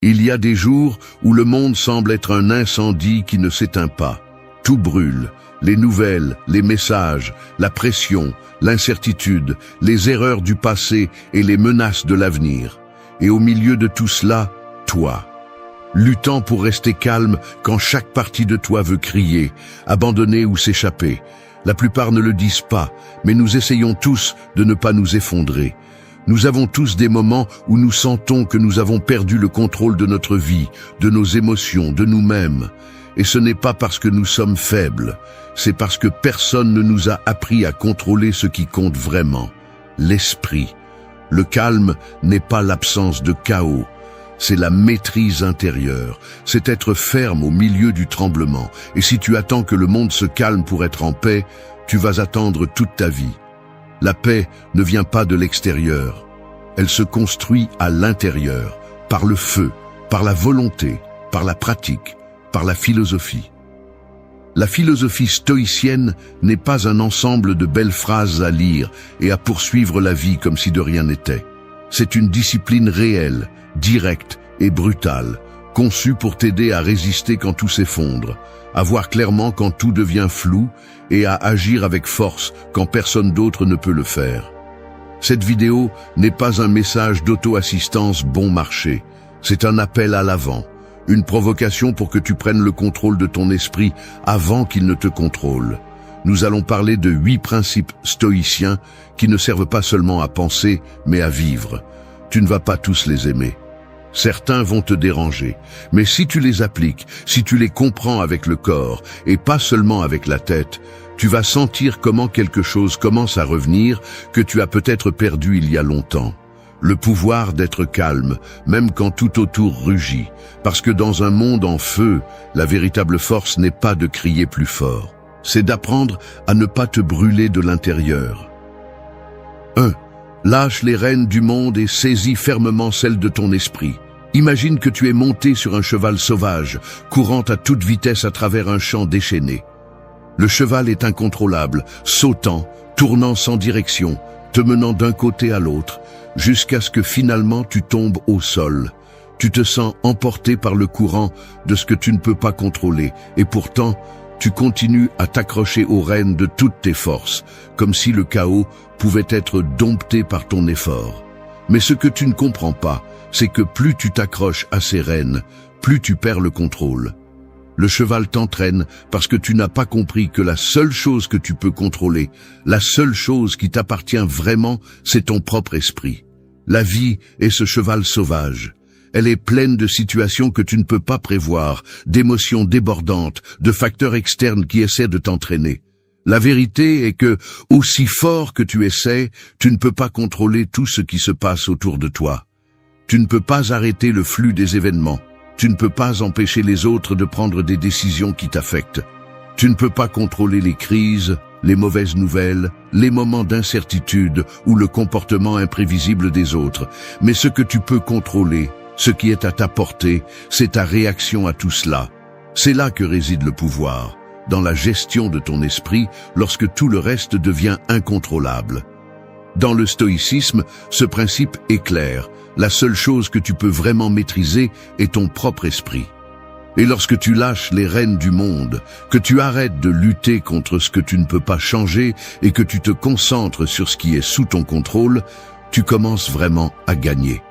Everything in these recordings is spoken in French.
Il y a des jours où le monde semble être un incendie qui ne s'éteint pas. Tout brûle, les nouvelles, les messages, la pression, l'incertitude, les erreurs du passé et les menaces de l'avenir. Et au milieu de tout cela, toi, luttant pour rester calme quand chaque partie de toi veut crier, abandonner ou s'échapper. La plupart ne le disent pas, mais nous essayons tous de ne pas nous effondrer. Nous avons tous des moments où nous sentons que nous avons perdu le contrôle de notre vie, de nos émotions, de nous-mêmes. Et ce n'est pas parce que nous sommes faibles, c'est parce que personne ne nous a appris à contrôler ce qui compte vraiment, l'esprit. Le calme n'est pas l'absence de chaos, c'est la maîtrise intérieure, c'est être ferme au milieu du tremblement. Et si tu attends que le monde se calme pour être en paix, tu vas attendre toute ta vie. La paix ne vient pas de l'extérieur, elle se construit à l'intérieur, par le feu, par la volonté, par la pratique, par la philosophie. La philosophie stoïcienne n'est pas un ensemble de belles phrases à lire et à poursuivre la vie comme si de rien n'était. C'est une discipline réelle, directe et brutale, conçue pour t'aider à résister quand tout s'effondre, à voir clairement quand tout devient flou et à agir avec force quand personne d'autre ne peut le faire. Cette vidéo n'est pas un message d'auto-assistance bon marché, c'est un appel à l'avant. Une provocation pour que tu prennes le contrôle de ton esprit avant qu'il ne te contrôle. Nous allons parler de 8 principes stoïciens qui ne servent pas seulement à penser, mais à vivre. Tu ne vas pas tous les aimer. Certains vont te déranger, mais si tu les appliques, si tu les comprends avec le corps et pas seulement avec la tête, tu vas sentir comment quelque chose commence à revenir que tu as peut-être perdu il y a longtemps. Le pouvoir d'être calme, même quand tout autour rugit, parce que dans un monde en feu, la véritable force n'est pas de crier plus fort, c'est d'apprendre à ne pas te brûler de l'intérieur. 1. Lâche les rênes du monde et saisis fermement celles de ton esprit. Imagine que tu es monté sur un cheval sauvage, courant à toute vitesse à travers un champ déchaîné. Le cheval est incontrôlable, sautant, tournant sans direction, te menant d'un côté à l'autre, jusqu'à ce que finalement tu tombes au sol. Tu te sens emporté par le courant de ce que tu ne peux pas contrôler, et pourtant, tu continues à t'accrocher aux rênes de toutes tes forces, comme si le chaos pouvait être dompté par ton effort. Mais ce que tu ne comprends pas, c'est que plus tu t'accroches à ces rênes, plus tu perds le contrôle. Le cheval t'entraîne parce que tu n'as pas compris que la seule chose que tu peux contrôler, la seule chose qui t'appartient vraiment, c'est ton propre esprit. La vie est ce cheval sauvage. Elle est pleine de situations que tu ne peux pas prévoir, d'émotions débordantes, de facteurs externes qui essaient de t'entraîner. La vérité est que, aussi fort que tu essaies, tu ne peux pas contrôler tout ce qui se passe autour de toi. Tu ne peux pas arrêter le flux des événements. Tu ne peux pas empêcher les autres de prendre des décisions qui t'affectent. Tu ne peux pas contrôler les crises, les mauvaises nouvelles, les moments d'incertitude ou le comportement imprévisible des autres. Mais ce que tu peux contrôler, ce qui est à ta portée, c'est ta réaction à tout cela. C'est là que réside le pouvoir, dans la gestion de ton esprit lorsque tout le reste devient incontrôlable. Dans le stoïcisme, ce principe est clair. La seule chose que tu peux vraiment maîtriser est ton propre esprit. Et lorsque tu lâches les rênes du monde, que tu arrêtes de lutter contre ce que tu ne peux pas changer et que tu te concentres sur ce qui est sous ton contrôle, tu commences vraiment à gagner.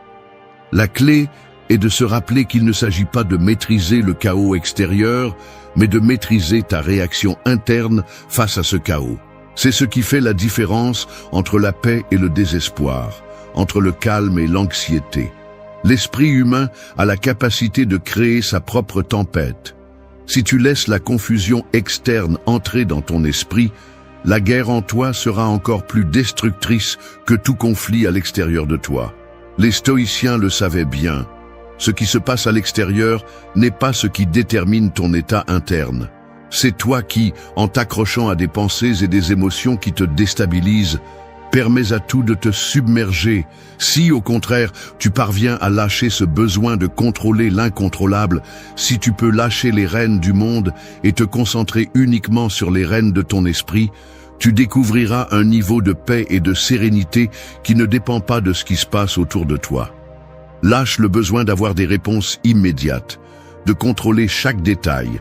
La clé est de se rappeler qu'il ne s'agit pas de maîtriser le chaos extérieur, mais de maîtriser ta réaction interne face à ce chaos. C'est ce qui fait la différence entre la paix et le désespoir, entre le calme et l'anxiété. L'esprit humain a la capacité de créer sa propre tempête. Si tu laisses la confusion externe entrer dans ton esprit, la guerre en toi sera encore plus destructrice que tout conflit à l'extérieur de toi. Les stoïciens le savaient bien. Ce qui se passe à l'extérieur n'est pas ce qui détermine ton état interne. C'est toi qui, en t'accrochant à des pensées et des émotions qui te déstabilisent, permets à tout de te submerger. Si, au contraire, tu parviens à lâcher ce besoin de contrôler l'incontrôlable, si tu peux lâcher les rênes du monde et te concentrer uniquement sur les rênes de ton esprit, tu découvriras un niveau de paix et de sérénité qui ne dépend pas de ce qui se passe autour de toi. Lâche le besoin d'avoir des réponses immédiates, de contrôler chaque détail,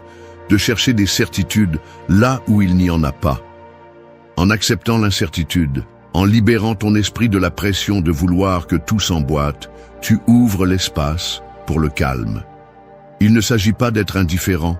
de chercher des certitudes là où il n'y en a pas. En acceptant l'incertitude, en libérant ton esprit de la pression de vouloir que tout s'emboîte, tu ouvres l'espace pour le calme. Il ne s'agit pas d'être indifférent,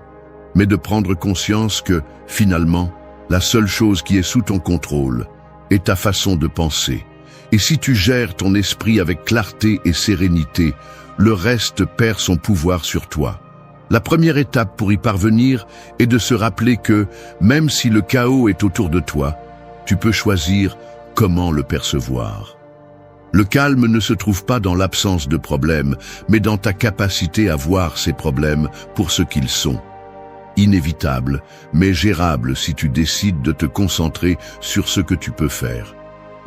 mais de prendre conscience que, finalement, la seule chose qui est sous ton contrôle est ta façon de penser. Et si tu gères ton esprit avec clarté et sérénité, le reste perd son pouvoir sur toi. La première étape pour y parvenir est de se rappeler que, même si le chaos est autour de toi, tu peux choisir comment le percevoir. Le calme ne se trouve pas dans l'absence de problèmes, mais dans ta capacité à voir ces problèmes pour ce qu'ils sont. Inévitables, mais gérables si tu décides de te concentrer sur ce que tu peux faire.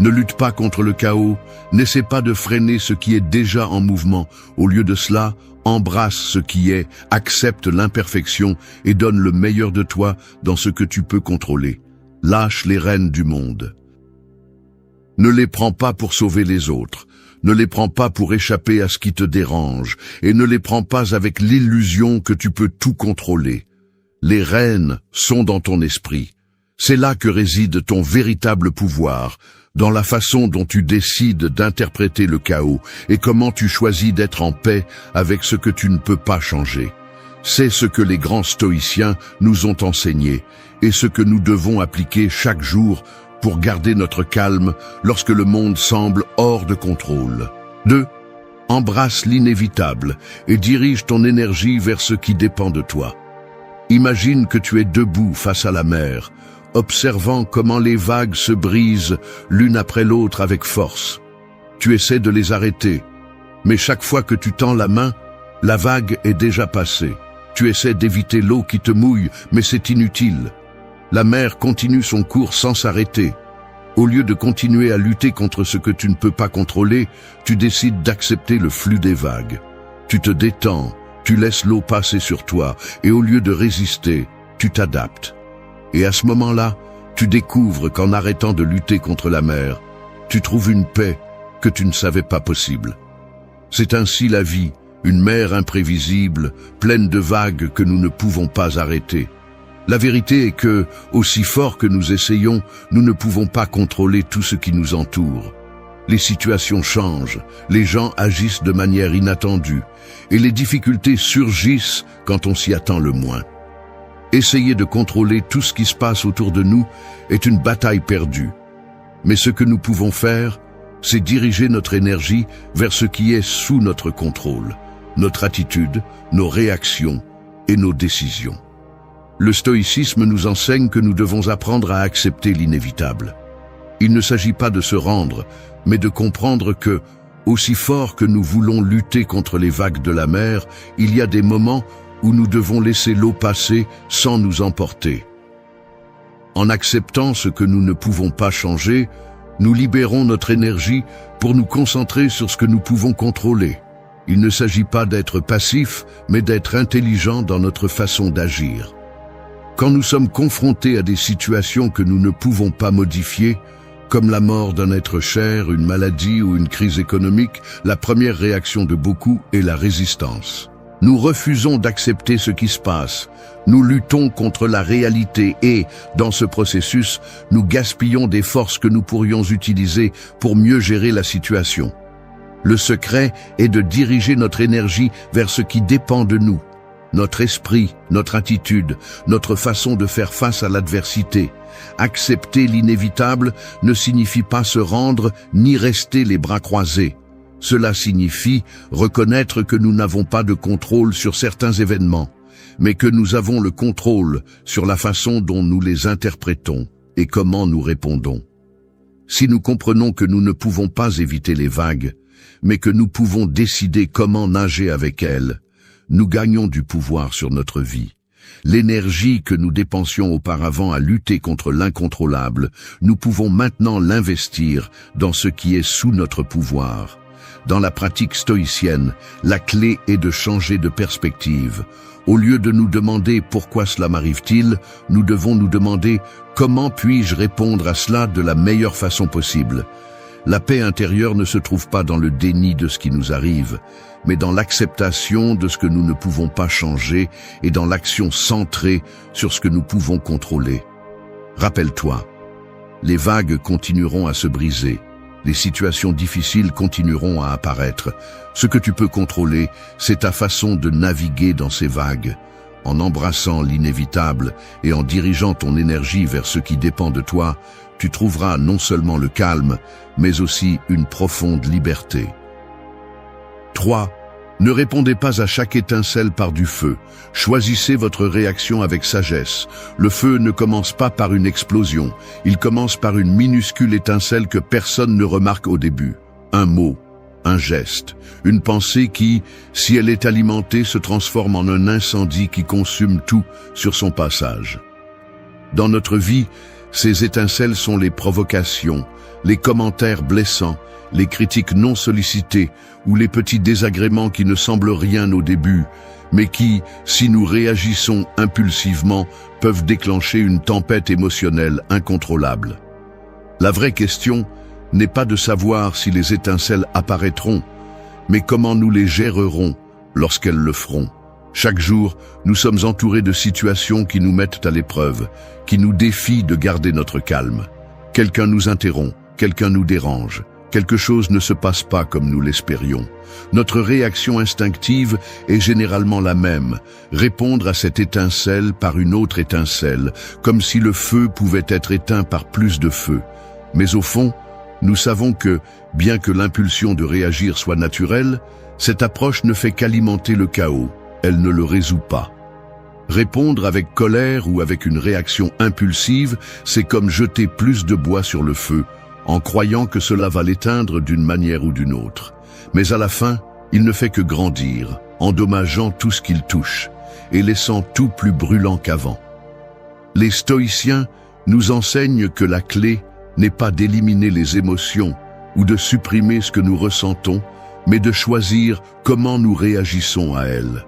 Ne lutte pas contre le chaos, n'essaie pas de freiner ce qui est déjà en mouvement. Au lieu de cela, embrasse ce qui est, accepte l'imperfection et donne le meilleur de toi dans ce que tu peux contrôler. Lâche les rênes du monde. Ne les prends pas pour sauver les autres, ne les prends pas pour échapper à ce qui te dérange, et ne les prends pas avec l'illusion que tu peux tout contrôler. Les rênes sont dans ton esprit. C'est là que réside ton véritable pouvoir, dans la façon dont tu décides d'interpréter le chaos et comment tu choisis d'être en paix avec ce que tu ne peux pas changer. C'est ce que les grands stoïciens nous ont enseigné et ce que nous devons appliquer chaque jour pour garder notre calme lorsque le monde semble hors de contrôle. 2. Embrasse l'inévitable et dirige ton énergie vers ce qui dépend de toi. Imagine que tu es debout face à la mer, observant comment les vagues se brisent l'une après l'autre avec force. Tu essaies de les arrêter, mais chaque fois que tu tends la main, la vague est déjà passée. Tu essaies d'éviter l'eau qui te mouille, mais c'est inutile. La mer continue son cours sans s'arrêter. Au lieu de continuer à lutter contre ce que tu ne peux pas contrôler, tu décides d'accepter le flux des vagues. Tu te détends, tu laisses l'eau passer sur toi, et au lieu de résister, tu t'adaptes. Et à ce moment-là, tu découvres qu'en arrêtant de lutter contre la mer, tu trouves une paix que tu ne savais pas possible. C'est ainsi la vie, une mer imprévisible, pleine de vagues que nous ne pouvons pas arrêter. La vérité est que, aussi fort que nous essayons, nous ne pouvons pas contrôler tout ce qui nous entoure. Les situations changent, les gens agissent de manière inattendue, et les difficultés surgissent quand on s'y attend le moins. Essayer de contrôler tout ce qui se passe autour de nous est une bataille perdue. Mais ce que nous pouvons faire, c'est diriger notre énergie vers ce qui est sous notre contrôle, notre attitude, nos réactions et nos décisions. Le stoïcisme nous enseigne que nous devons apprendre à accepter l'inévitable. Il ne s'agit pas de se rendre, mais de comprendre que, aussi fort que nous voulons lutter contre les vagues de la mer, il y a des moments où nous devons laisser l'eau passer sans nous emporter. En acceptant ce que nous ne pouvons pas changer, nous libérons notre énergie pour nous concentrer sur ce que nous pouvons contrôler. Il ne s'agit pas d'être passif, mais d'être intelligent dans notre façon d'agir. Quand nous sommes confrontés à des situations que nous ne pouvons pas modifier, comme la mort d'un être cher, une maladie ou une crise économique, la première réaction de beaucoup est la résistance. Nous refusons d'accepter ce qui se passe. Nous luttons contre la réalité et, dans ce processus, nous gaspillons des forces que nous pourrions utiliser pour mieux gérer la situation. Le secret est de diriger notre énergie vers ce qui dépend de nous. Notre esprit, notre attitude, notre façon de faire face à l'adversité. Accepter l'inévitable ne signifie pas se rendre ni rester les bras croisés. Cela signifie reconnaître que nous n'avons pas de contrôle sur certains événements, mais que nous avons le contrôle sur la façon dont nous les interprétons et comment nous répondons. Si nous comprenons que nous ne pouvons pas éviter les vagues, mais que nous pouvons décider comment nager avec elles, nous gagnons du pouvoir sur notre vie. L'énergie que nous dépensions auparavant à lutter contre l'incontrôlable, nous pouvons maintenant l'investir dans ce qui est sous notre pouvoir. Dans la pratique stoïcienne, la clé est de changer de perspective. Au lieu de nous demander pourquoi cela m'arrive-t-il, nous devons nous demander comment puis-je répondre à cela de la meilleure façon possible. La paix intérieure ne se trouve pas dans le déni de ce qui nous arrive, mais dans l'acceptation de ce que nous ne pouvons pas changer et dans l'action centrée sur ce que nous pouvons contrôler. Rappelle-toi, les vagues continueront à se briser, les situations difficiles continueront à apparaître. Ce que tu peux contrôler, c'est ta façon de naviguer dans ces vagues. En embrassant l'inévitable et en dirigeant ton énergie vers ce qui dépend de toi, tu trouveras non seulement le calme, mais aussi une profonde liberté. 3. Ne répondez pas à chaque étincelle par du feu. Choisissez votre réaction avec sagesse. Le feu ne commence pas par une explosion. Il commence par une minuscule étincelle que personne ne remarque au début. Un mot, un geste, une pensée qui, si elle est alimentée, se transforme en un incendie qui consume tout sur son passage. Dans notre vie, ces étincelles sont les provocations, les commentaires blessants, les critiques non sollicitées ou les petits désagréments qui ne semblent rien au début, mais qui, si nous réagissons impulsivement, peuvent déclencher une tempête émotionnelle incontrôlable. La vraie question n'est pas de savoir si les étincelles apparaîtront, mais comment nous les gérerons lorsqu'elles le feront. Chaque jour, nous sommes entourés de situations qui nous mettent à l'épreuve, qui nous défient de garder notre calme. Quelqu'un nous interrompt, quelqu'un nous dérange, quelque chose ne se passe pas comme nous l'espérions. Notre réaction instinctive est généralement la même, répondre à cette étincelle par une autre étincelle, comme si le feu pouvait être éteint par plus de feu. Mais au fond, nous savons que, bien que l'impulsion de réagir soit naturelle, cette approche ne fait qu'alimenter le chaos, elle ne le résout pas. Répondre avec colère ou avec une réaction impulsive, c'est comme jeter plus de bois sur le feu, en croyant que cela va l'éteindre d'une manière ou d'une autre. Mais à la fin, il ne fait que grandir, endommageant tout ce qu'il touche, et laissant tout plus brûlant qu'avant. Les stoïciens nous enseignent que la clé n'est pas d'éliminer les émotions ou de supprimer ce que nous ressentons, mais de choisir comment nous réagissons à elles.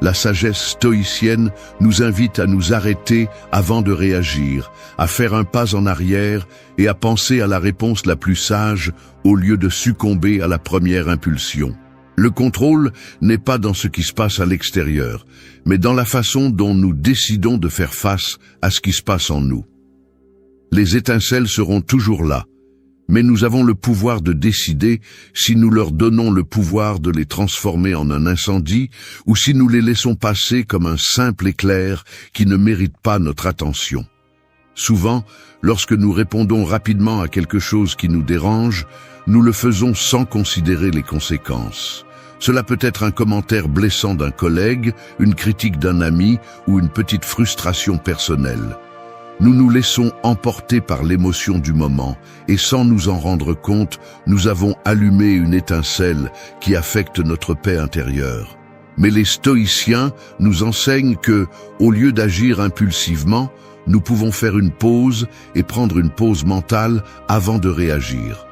La sagesse stoïcienne nous invite à nous arrêter avant de réagir, à faire un pas en arrière et à penser à la réponse la plus sage au lieu de succomber à la première impulsion. Le contrôle n'est pas dans ce qui se passe à l'extérieur, mais dans la façon dont nous décidons de faire face à ce qui se passe en nous. Les étincelles seront toujours là, mais nous avons le pouvoir de décider si nous leur donnons le pouvoir de les transformer en un incendie ou si nous les laissons passer comme un simple éclair qui ne mérite pas notre attention. Souvent, lorsque nous répondons rapidement à quelque chose qui nous dérange, nous le faisons sans considérer les conséquences. Cela peut être un commentaire blessant d'un collègue, une critique d'un ami ou une petite frustration personnelle. Nous nous laissons emporter par l'émotion du moment et sans nous en rendre compte, nous avons allumé une étincelle qui affecte notre paix intérieure. Mais les stoïciens nous enseignent que, au lieu d'agir impulsivement, nous pouvons faire une pause et prendre une pause mentale avant de réagir.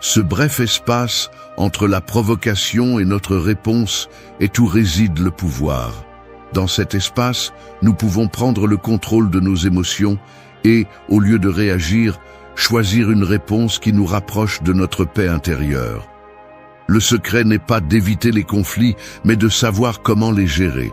Ce bref espace entre la provocation et notre réponse est où réside le pouvoir. Dans cet espace, nous pouvons prendre le contrôle de nos émotions et, au lieu de réagir, choisir une réponse qui nous rapproche de notre paix intérieure. Le secret n'est pas d'éviter les conflits, mais de savoir comment les gérer.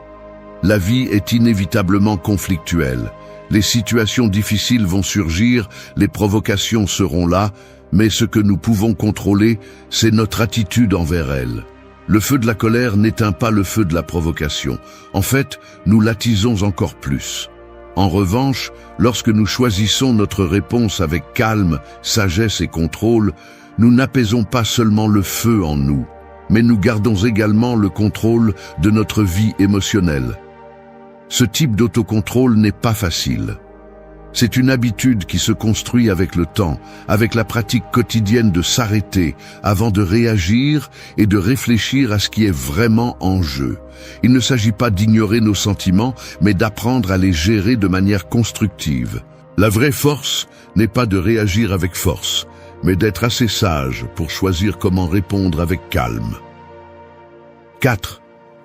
La vie est inévitablement conflictuelle. Les situations difficiles vont surgir, les provocations seront là, mais ce que nous pouvons contrôler, c'est notre attitude envers elles. Le feu de la colère n'éteint pas le feu de la provocation. En fait, nous l'attisons encore plus. En revanche, lorsque nous choisissons notre réponse avec calme, sagesse et contrôle, nous n'apaisons pas seulement le feu en nous, mais nous gardons également le contrôle de notre vie émotionnelle. Ce type d'autocontrôle n'est pas facile. C'est une habitude qui se construit avec le temps, avec la pratique quotidienne de s'arrêter avant de réagir et de réfléchir à ce qui est vraiment en jeu. Il ne s'agit pas d'ignorer nos sentiments, mais d'apprendre à les gérer de manière constructive. La vraie force n'est pas de réagir avec force, mais d'être assez sage pour choisir comment répondre avec calme. 4.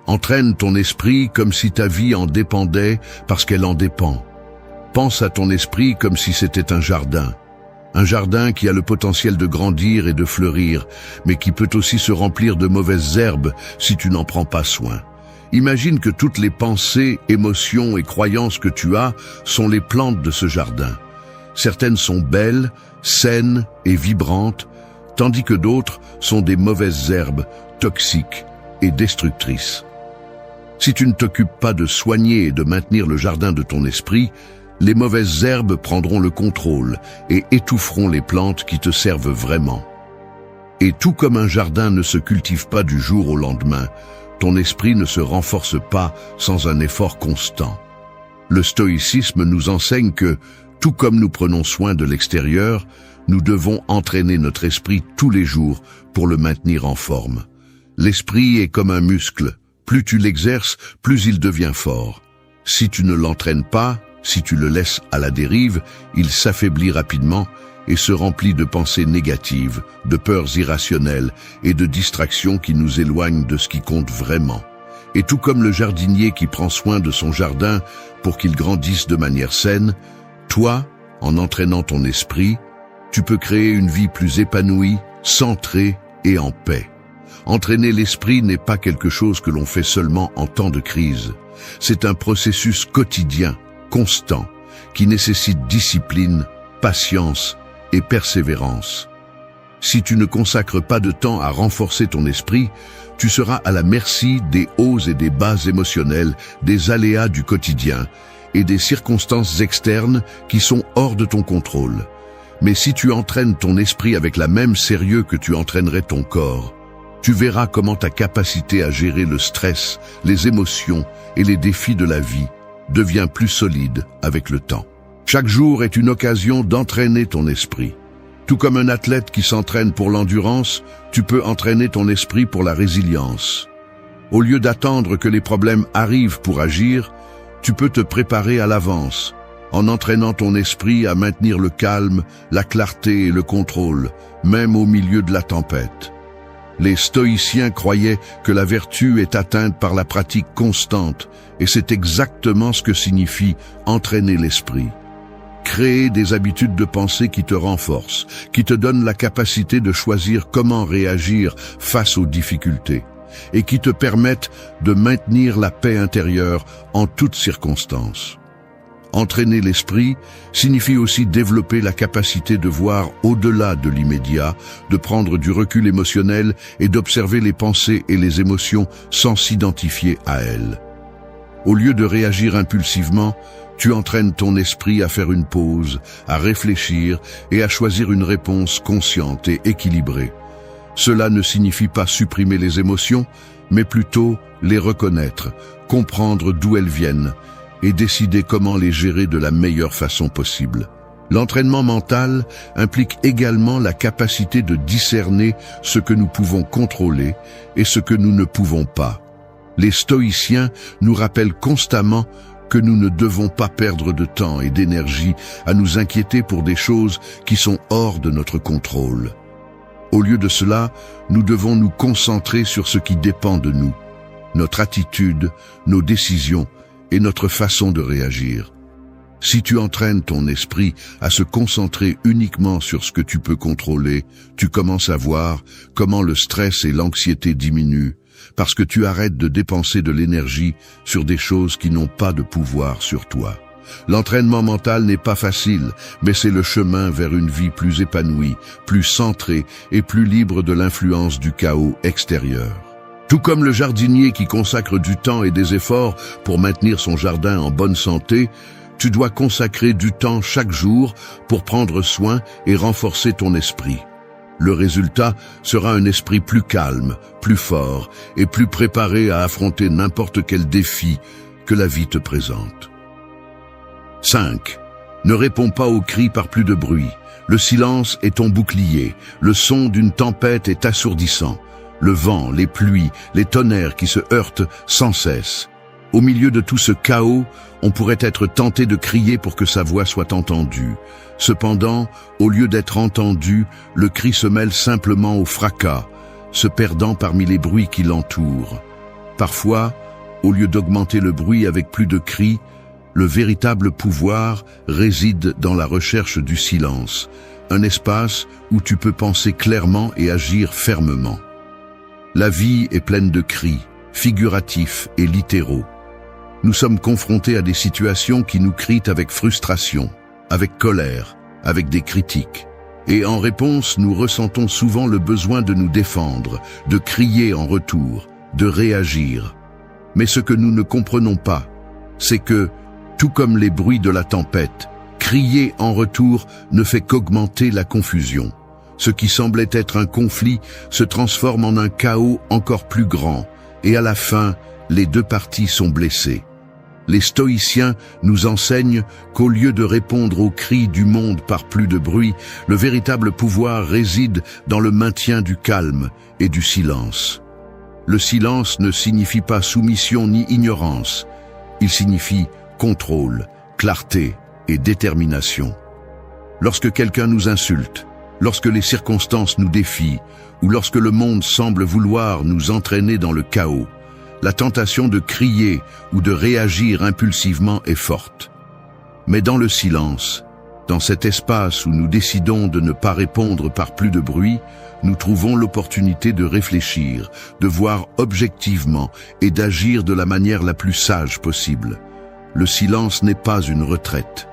Entraîne ton esprit comme si ta vie en dépendait parce qu'elle en dépend. Pense à ton esprit comme si c'était un jardin. Un jardin qui a le potentiel de grandir et de fleurir, mais qui peut aussi se remplir de mauvaises herbes si tu n'en prends pas soin. Imagine que toutes les pensées, émotions et croyances que tu as sont les plantes de ce jardin. Certaines sont belles, saines et vibrantes, tandis que d'autres sont des mauvaises herbes, toxiques et destructrices. Si tu ne t'occupes pas de soigner et de maintenir le jardin de ton esprit, les mauvaises herbes prendront le contrôle et étoufferont les plantes qui te servent vraiment. Et tout comme un jardin ne se cultive pas du jour au lendemain, ton esprit ne se renforce pas sans un effort constant. Le stoïcisme nous enseigne que, tout comme nous prenons soin de l'extérieur, nous devons entraîner notre esprit tous les jours pour le maintenir en forme. L'esprit est comme un muscle. Plus tu l'exerces, plus il devient fort. Si tu ne l'entraînes pas, si tu le laisses à la dérive, il s'affaiblit rapidement et se remplit de pensées négatives, de peurs irrationnelles et de distractions qui nous éloignent de ce qui compte vraiment. Et tout comme le jardinier qui prend soin de son jardin pour qu'il grandisse de manière saine, toi, en entraînant ton esprit, tu peux créer une vie plus épanouie, centrée et en paix. Entraîner l'esprit n'est pas quelque chose que l'on fait seulement en temps de crise. C'est un processus quotidien, constant, qui nécessite discipline, patience et persévérance. Si tu ne consacres pas de temps à renforcer ton esprit, tu seras à la merci des hauts et des bas émotionnels, des aléas du quotidien et des circonstances externes qui sont hors de ton contrôle. Mais si tu entraînes ton esprit avec la même sérieux que tu entraînerais ton corps, tu verras comment ta capacité à gérer le stress, les émotions et les défis de la vie devient plus solide avec le temps. Chaque jour est une occasion d'entraîner ton esprit. Tout comme un athlète qui s'entraîne pour l'endurance, tu peux entraîner ton esprit pour la résilience. Au lieu d'attendre que les problèmes arrivent pour agir, tu peux te préparer à l'avance, en entraînant ton esprit à maintenir le calme, la clarté et le contrôle, même au milieu de la tempête. Les stoïciens croyaient que la vertu est atteinte par la pratique constante, et c'est exactement ce que signifie entraîner l'esprit. Créer des habitudes de pensée qui te renforcent, qui te donnent la capacité de choisir comment réagir face aux difficultés, et qui te permettent de maintenir la paix intérieure en toutes circonstances. Entraîner l'esprit signifie aussi développer la capacité de voir au-delà de l'immédiat, de prendre du recul émotionnel et d'observer les pensées et les émotions sans s'identifier à elles. Au lieu de réagir impulsivement, tu entraînes ton esprit à faire une pause, à réfléchir et à choisir une réponse consciente et équilibrée. Cela ne signifie pas supprimer les émotions, mais plutôt les reconnaître, comprendre d'où elles viennent et décider comment les gérer de la meilleure façon possible. L'entraînement mental implique également la capacité de discerner ce que nous pouvons contrôler et ce que nous ne pouvons pas. Les stoïciens nous rappellent constamment que nous ne devons pas perdre de temps et d'énergie à nous inquiéter pour des choses qui sont hors de notre contrôle. Au lieu de cela, nous devons nous concentrer sur ce qui dépend de nous, notre attitude, nos décisions et notre façon de réagir. Si tu entraînes ton esprit à se concentrer uniquement sur ce que tu peux contrôler, tu commences à voir comment le stress et l'anxiété diminuent, parce que tu arrêtes de dépenser de l'énergie sur des choses qui n'ont pas de pouvoir sur toi. L'entraînement mental n'est pas facile, mais c'est le chemin vers une vie plus épanouie, plus centrée et plus libre de l'influence du chaos extérieur. Tout comme le jardinier qui consacre du temps et des efforts pour maintenir son jardin en bonne santé, tu dois consacrer du temps chaque jour pour prendre soin et renforcer ton esprit. Le résultat sera un esprit plus calme, plus fort et plus préparé à affronter n'importe quel défi que la vie te présente. 5. Ne réponds pas aux cris par plus de bruit. Le silence est ton bouclier. Le son d'une tempête est assourdissant. Le vent, les pluies, les tonnerres qui se heurtent sans cesse. Au milieu de tout ce chaos, on pourrait être tenté de crier pour que sa voix soit entendue. Cependant, au lieu d'être entendu, le cri se mêle simplement au fracas, se perdant parmi les bruits qui l'entourent. Parfois, au lieu d'augmenter le bruit avec plus de cris, le véritable pouvoir réside dans la recherche du silence, un espace où tu peux penser clairement et agir fermement. La vie est pleine de cris, figuratifs et littéraux. Nous sommes confrontés à des situations qui nous crient avec frustration, avec colère, avec des critiques. Et en réponse, nous ressentons souvent le besoin de nous défendre, de crier en retour, de réagir. Mais ce que nous ne comprenons pas, c'est que, tout comme les bruits de la tempête, crier en retour ne fait qu'augmenter la confusion. Ce qui semblait être un conflit se transforme en un chaos encore plus grand, et à la fin, les deux parties sont blessées. Les stoïciens nous enseignent qu'au lieu de répondre aux cris du monde par plus de bruit, le véritable pouvoir réside dans le maintien du calme et du silence. Le silence ne signifie pas soumission ni ignorance, il signifie contrôle, clarté et détermination. Lorsque quelqu'un nous insulte, lorsque les circonstances nous défient, ou lorsque le monde semble vouloir nous entraîner dans le chaos, la tentation de crier ou de réagir impulsivement est forte. Mais dans le silence, dans cet espace où nous décidons de ne pas répondre par plus de bruit, nous trouvons l'opportunité de réfléchir, de voir objectivement et d'agir de la manière la plus sage possible. Le silence n'est pas une retraite,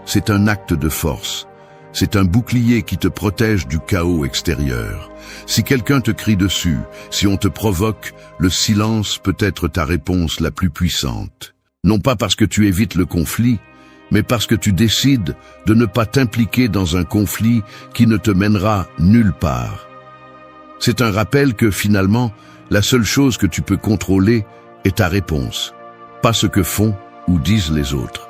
c'est un acte de force. C'est un bouclier qui te protège du chaos extérieur. Si quelqu'un te crie dessus, si on te provoque, le silence peut être ta réponse la plus puissante. Non pas parce que tu évites le conflit, mais parce que tu décides de ne pas t'impliquer dans un conflit qui ne te mènera nulle part. C'est un rappel que finalement, la seule chose que tu peux contrôler est ta réponse, pas ce que font ou disent les autres.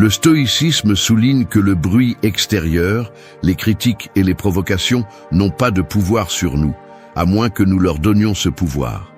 Le stoïcisme souligne que le bruit extérieur, les critiques et les provocations n'ont pas de pouvoir sur nous, à moins que nous leur donnions ce pouvoir.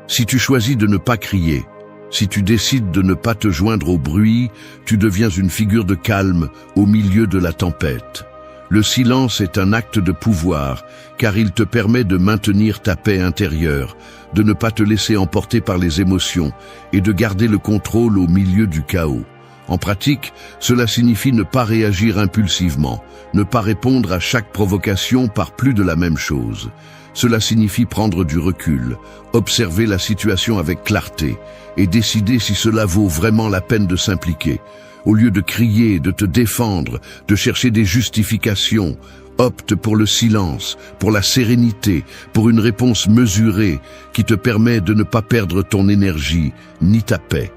Si tu choisis de ne pas crier, si tu décides de ne pas te joindre au bruit, tu deviens une figure de calme au milieu de la tempête. Le silence est un acte de pouvoir, car il te permet de maintenir ta paix intérieure, de ne pas te laisser emporter par les émotions et de garder le contrôle au milieu du chaos. En pratique, cela signifie ne pas réagir impulsivement, ne pas répondre à chaque provocation par plus de la même chose. Cela signifie prendre du recul, observer la situation avec clarté et décider si cela vaut vraiment la peine de s'impliquer. Au lieu de crier, de te défendre, de chercher des justifications, opte pour le silence, pour la sérénité, pour une réponse mesurée qui te permet de ne pas perdre ton énergie ni ta paix.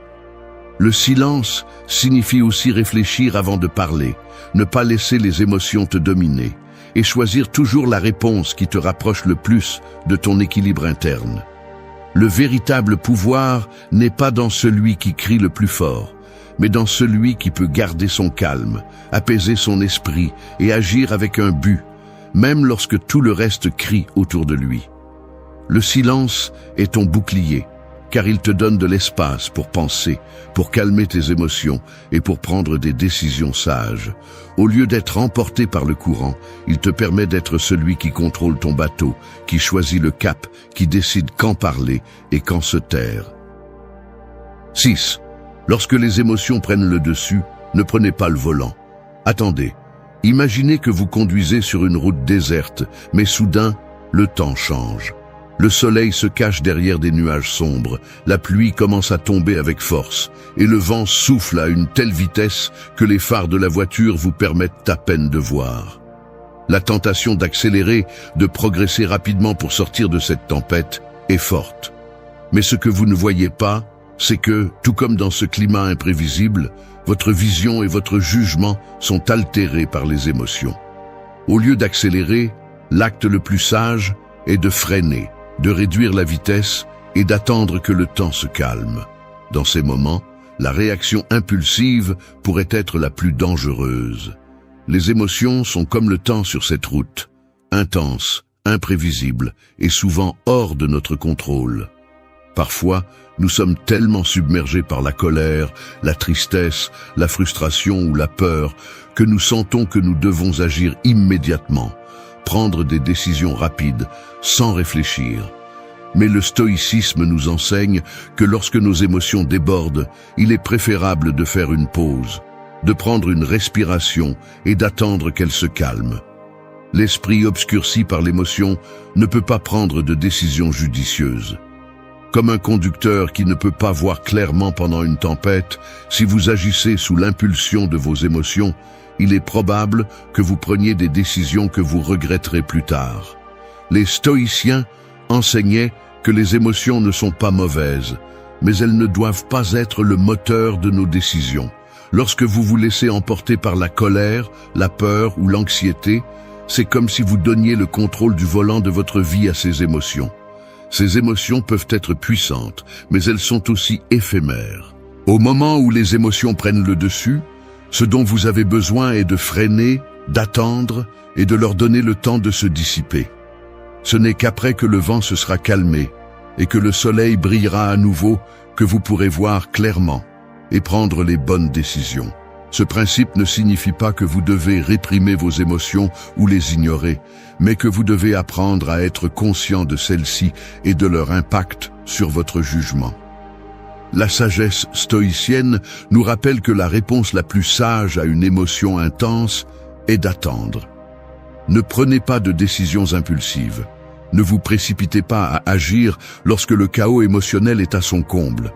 Le silence signifie aussi réfléchir avant de parler, ne pas laisser les émotions te dominer et choisir toujours la réponse qui te rapproche le plus de ton équilibre interne. Le véritable pouvoir n'est pas dans celui qui crie le plus fort, mais dans celui qui peut garder son calme, apaiser son esprit et agir avec un but, même lorsque tout le reste crie autour de lui. Le silence est ton bouclier, car il te donne de l'espace pour penser, pour calmer tes émotions et pour prendre des décisions sages. Au lieu d'être emporté par le courant, il te permet d'être celui qui contrôle ton bateau, qui choisit le cap, qui décide quand parler et quand se taire. 6. Lorsque les émotions prennent le dessus, ne prenez pas le volant. Attendez. Imaginez que vous conduisez sur une route déserte, mais soudain, le temps change. Le soleil se cache derrière des nuages sombres, la pluie commence à tomber avec force, et le vent souffle à une telle vitesse que les phares de la voiture vous permettent à peine de voir. La tentation d'accélérer, de progresser rapidement pour sortir de cette tempête, est forte. Mais ce que vous ne voyez pas, c'est que, tout comme dans ce climat imprévisible, votre vision et votre jugement sont altérés par les émotions. Au lieu d'accélérer, l'acte le plus sage est de freiner, de réduire la vitesse et d'attendre que le temps se calme. Dans ces moments, la réaction impulsive pourrait être la plus dangereuse. Les émotions sont comme le temps sur cette route, intenses, imprévisibles et souvent hors de notre contrôle. Parfois, nous sommes tellement submergés par la colère, la tristesse, la frustration ou la peur que nous sentons que nous devons agir immédiatement, prendre des décisions rapides, sans réfléchir. Mais le stoïcisme nous enseigne que lorsque nos émotions débordent, il est préférable de faire une pause, de prendre une respiration et d'attendre qu'elle se calme. L'esprit obscurci par l'émotion ne peut pas prendre de décision judicieuse. Comme un conducteur qui ne peut pas voir clairement pendant une tempête, si vous agissez sous l'impulsion de vos émotions, il est probable que vous preniez des décisions que vous regretterez plus tard. Les stoïciens enseignaient que les émotions ne sont pas mauvaises, mais elles ne doivent pas être le moteur de nos décisions. Lorsque vous vous laissez emporter par la colère, la peur ou l'anxiété, c'est comme si vous donniez le contrôle du volant de votre vie à ces émotions. Ces émotions peuvent être puissantes, mais elles sont aussi éphémères. Au moment où les émotions prennent le dessus, ce dont vous avez besoin est de freiner, d'attendre et de leur donner le temps de se dissiper. Ce n'est qu'après que le vent se sera calmé et que le soleil brillera à nouveau que vous pourrez voir clairement et prendre les bonnes décisions. Ce principe ne signifie pas que vous devez réprimer vos émotions ou les ignorer, mais que vous devez apprendre à être conscient de celles-ci et de leur impact sur votre jugement. La sagesse stoïcienne nous rappelle que la réponse la plus sage à une émotion intense est d'attendre. Ne prenez pas de décisions impulsives. Ne vous précipitez pas à agir lorsque le chaos émotionnel est à son comble.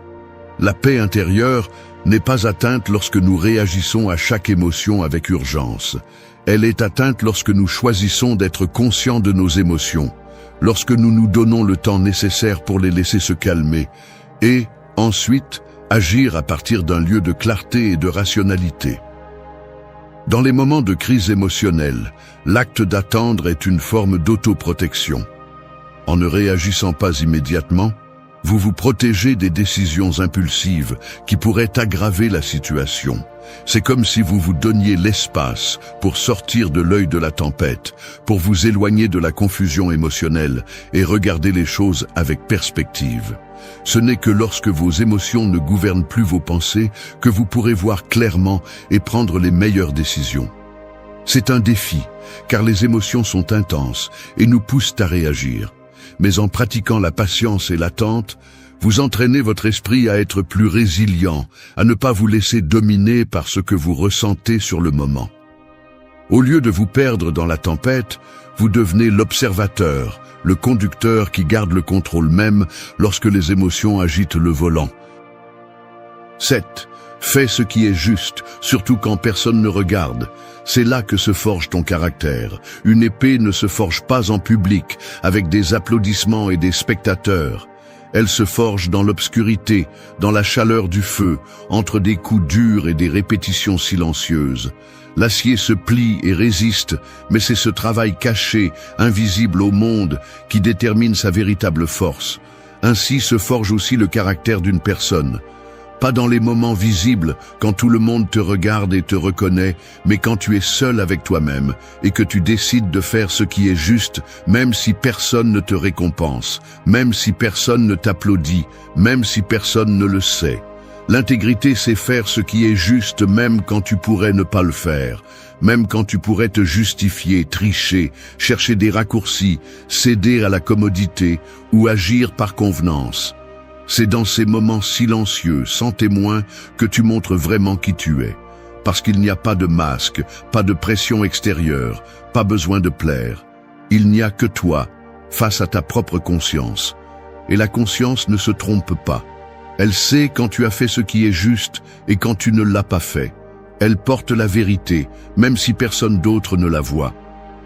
La paix intérieure n'est pas atteinte lorsque nous réagissons à chaque émotion avec urgence. Elle est atteinte lorsque nous choisissons d'être conscients de nos émotions, lorsque nous nous donnons le temps nécessaire pour les laisser se calmer, et, ensuite, agir à partir d'un lieu de clarté et de rationalité. Dans les moments de crise émotionnelle, l'acte d'attendre est une forme d'autoprotection. En ne réagissant pas immédiatement, vous vous protégez des décisions impulsives qui pourraient aggraver la situation. C'est comme si vous vous donniez l'espace pour sortir de l'œil de la tempête, pour vous éloigner de la confusion émotionnelle et regarder les choses avec perspective. Ce n'est que lorsque vos émotions ne gouvernent plus vos pensées que vous pourrez voir clairement et prendre les meilleures décisions. C'est un défi, car les émotions sont intenses et nous poussent à réagir. Mais en pratiquant la patience et l'attente, vous entraînez votre esprit à être plus résilient, à ne pas vous laisser dominer par ce que vous ressentez sur le moment. Au lieu de vous perdre dans la tempête, vous devenez l'observateur, le conducteur qui garde le contrôle même lorsque les émotions agitent le volant. 7. Fais ce qui est juste, surtout quand personne ne regarde. C'est là que se forge ton caractère. Une épée ne se forge pas en public, avec des applaudissements et des spectateurs. Elle se forge dans l'obscurité, dans la chaleur du feu, entre des coups durs et des répétitions silencieuses. L'acier se plie et résiste, mais c'est ce travail caché, invisible au monde, qui détermine sa véritable force. Ainsi se forge aussi le caractère d'une personne. Pas dans les moments visibles, quand tout le monde te regarde et te reconnaît, mais quand tu es seul avec toi-même et que tu décides de faire ce qui est juste, même si personne ne te récompense, même si personne ne t'applaudit, même si personne ne le sait. L'intégrité, c'est faire ce qui est juste même quand tu pourrais ne pas le faire, même quand tu pourrais te justifier, tricher, chercher des raccourcis, céder à la commodité ou agir par convenance. C'est dans ces moments silencieux, sans témoin, que tu montres vraiment qui tu es. Parce qu'il n'y a pas de masque, pas de pression extérieure, pas besoin de plaire. Il n'y a que toi, face à ta propre conscience. Et la conscience ne se trompe pas. Elle sait quand tu as fait ce qui est juste et quand tu ne l'as pas fait. Elle porte la vérité, même si personne d'autre ne la voit.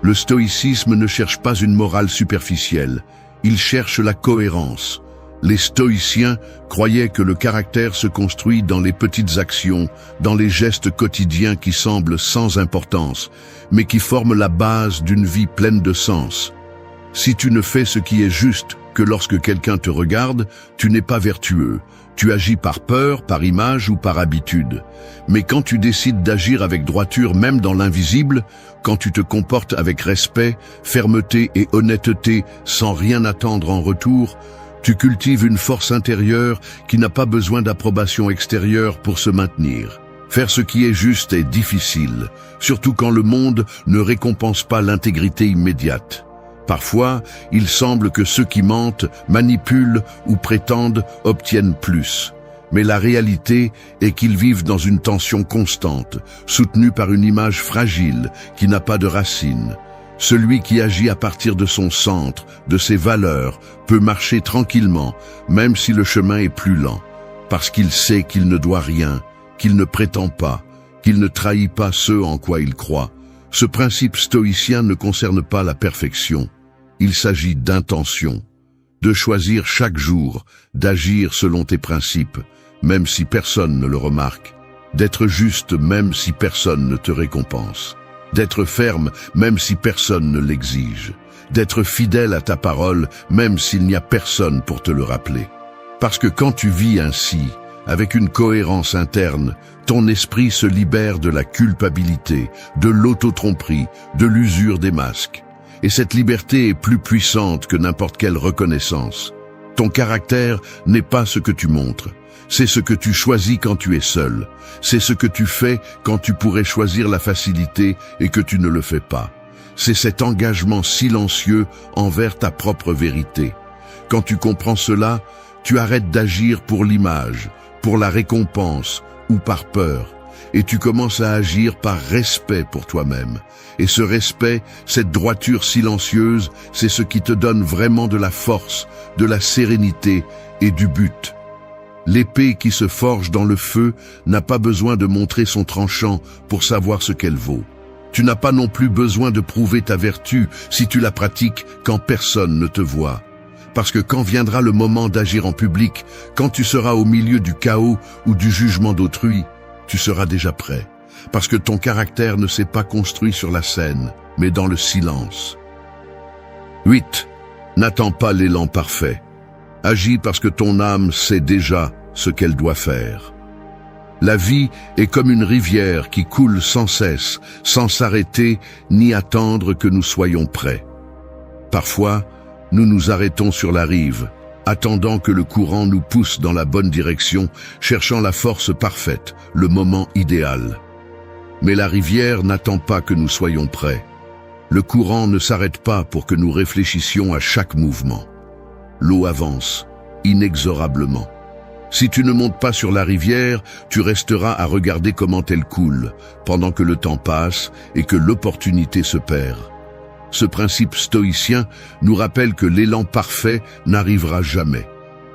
Le stoïcisme ne cherche pas une morale superficielle. Il cherche la cohérence. Les stoïciens croyaient que le caractère se construit dans les petites actions, dans les gestes quotidiens qui semblent sans importance, mais qui forment la base d'une vie pleine de sens. Si tu ne fais ce qui est juste que lorsque quelqu'un te regarde, tu n'es pas vertueux. Tu agis par peur, par image ou par habitude. Mais quand tu décides d'agir avec droiture même dans l'invisible, quand tu te comportes avec respect, fermeté et honnêteté sans rien attendre en retour, tu cultives une force intérieure qui n'a pas besoin d'approbation extérieure pour se maintenir. Faire ce qui est juste est difficile, surtout quand le monde ne récompense pas l'intégrité immédiate. Parfois, il semble que ceux qui mentent, manipulent ou prétendent obtiennent plus. Mais la réalité est qu'ils vivent dans une tension constante, soutenue par une image fragile qui n'a pas de racines. Celui qui agit à partir de son centre, de ses valeurs, peut marcher tranquillement, même si le chemin est plus lent, parce qu'il sait qu'il ne doit rien, qu'il ne prétend pas, qu'il ne trahit pas ce en quoi il croit. Ce principe stoïcien ne concerne pas la perfection. Il s'agit d'intention, de choisir chaque jour, d'agir selon tes principes, même si personne ne le remarque, d'être juste même si personne ne te récompense, d'être ferme même si personne ne l'exige, d'être fidèle à ta parole même s'il n'y a personne pour te le rappeler. Parce que quand tu vis ainsi, avec une cohérence interne, ton esprit se libère de la culpabilité, de l'auto-tromperie, de l'usure des masques. Et cette liberté est plus puissante que n'importe quelle reconnaissance. Ton caractère n'est pas ce que tu montres. C'est ce que tu choisis quand tu es seul. C'est ce que tu fais quand tu pourrais choisir la facilité et que tu ne le fais pas. C'est cet engagement silencieux envers ta propre vérité. Quand tu comprends cela, tu arrêtes d'agir pour l'image, pour la récompense ou par peur. Et tu commences à agir par respect pour toi-même. Et ce respect, cette droiture silencieuse, c'est ce qui te donne vraiment de la force, de la sérénité et du but. L'épée qui se forge dans le feu n'a pas besoin de montrer son tranchant pour savoir ce qu'elle vaut. Tu n'as pas non plus besoin de prouver ta vertu si tu la pratiques quand personne ne te voit. Parce que quand viendra le moment d'agir en public, quand tu seras au milieu du chaos ou du jugement d'autrui, tu seras déjà prêt. Parce que ton caractère ne s'est pas construit sur la scène, mais dans le silence. 8. N'attends pas l'élan parfait. Agis parce que ton âme sait déjà ce qu'elle doit faire. La vie est comme une rivière qui coule sans cesse, sans s'arrêter ni attendre que nous soyons prêts. Parfois, nous nous arrêtons sur la rive, attendant que le courant nous pousse dans la bonne direction, cherchant la force parfaite, le moment idéal. Mais la rivière n'attend pas que nous soyons prêts. Le courant ne s'arrête pas pour que nous réfléchissions à chaque mouvement. L'eau avance, inexorablement. Si tu ne montes pas sur la rivière, tu resteras à regarder comment elle coule, pendant que le temps passe et que l'opportunité se perd. Ce principe stoïcien nous rappelle que l'élan parfait n'arrivera jamais.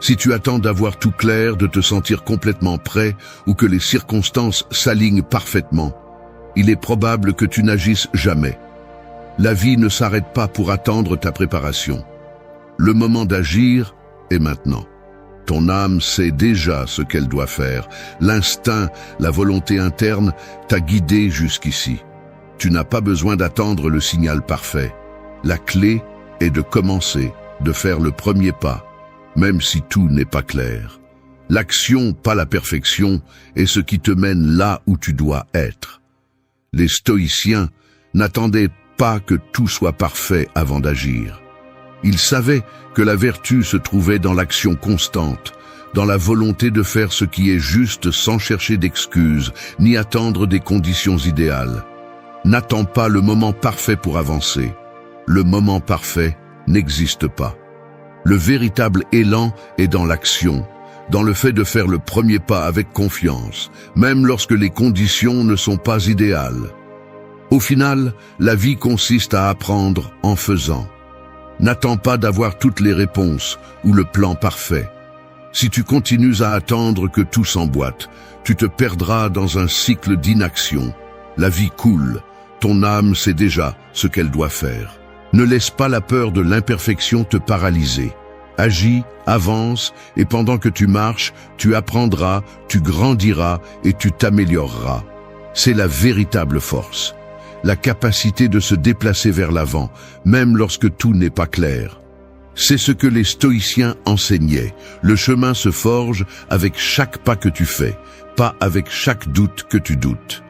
Si tu attends d'avoir tout clair, de te sentir complètement prêt ou que les circonstances s'alignent parfaitement, il est probable que tu n'agisses jamais. La vie ne s'arrête pas pour attendre ta préparation. Le moment d'agir est maintenant. Ton âme sait déjà ce qu'elle doit faire. L'instinct, la volonté interne t'a guidé jusqu'ici. Tu n'as pas besoin d'attendre le signal parfait. La clé est de commencer, de faire le premier pas, même si tout n'est pas clair. L'action, pas la perfection, est ce qui te mène là où tu dois être. Les stoïciens n'attendaient pas que tout soit parfait avant d'agir. Ils savaient que la vertu se trouvait dans l'action constante, dans la volonté de faire ce qui est juste sans chercher d'excuses, ni attendre des conditions idéales. N'attends pas le moment parfait pour avancer. Le moment parfait n'existe pas. Le véritable élan est dans l'action, dans le fait de faire le premier pas avec confiance, même lorsque les conditions ne sont pas idéales. Au final, la vie consiste à apprendre en faisant. N'attends pas d'avoir toutes les réponses ou le plan parfait. Si tu continues à attendre que tout s'emboîte, tu te perdras dans un cycle d'inaction. La vie coule, ton âme sait déjà ce qu'elle doit faire. Ne laisse pas la peur de l'imperfection te paralyser. Agis, avance, et pendant que tu marches, tu apprendras, tu grandiras et tu t'amélioreras. C'est la véritable force. La capacité de se déplacer vers l'avant, même lorsque tout n'est pas clair. C'est ce que les stoïciens enseignaient. Le chemin se forge avec chaque pas que tu fais, pas avec chaque doute que tu doutes.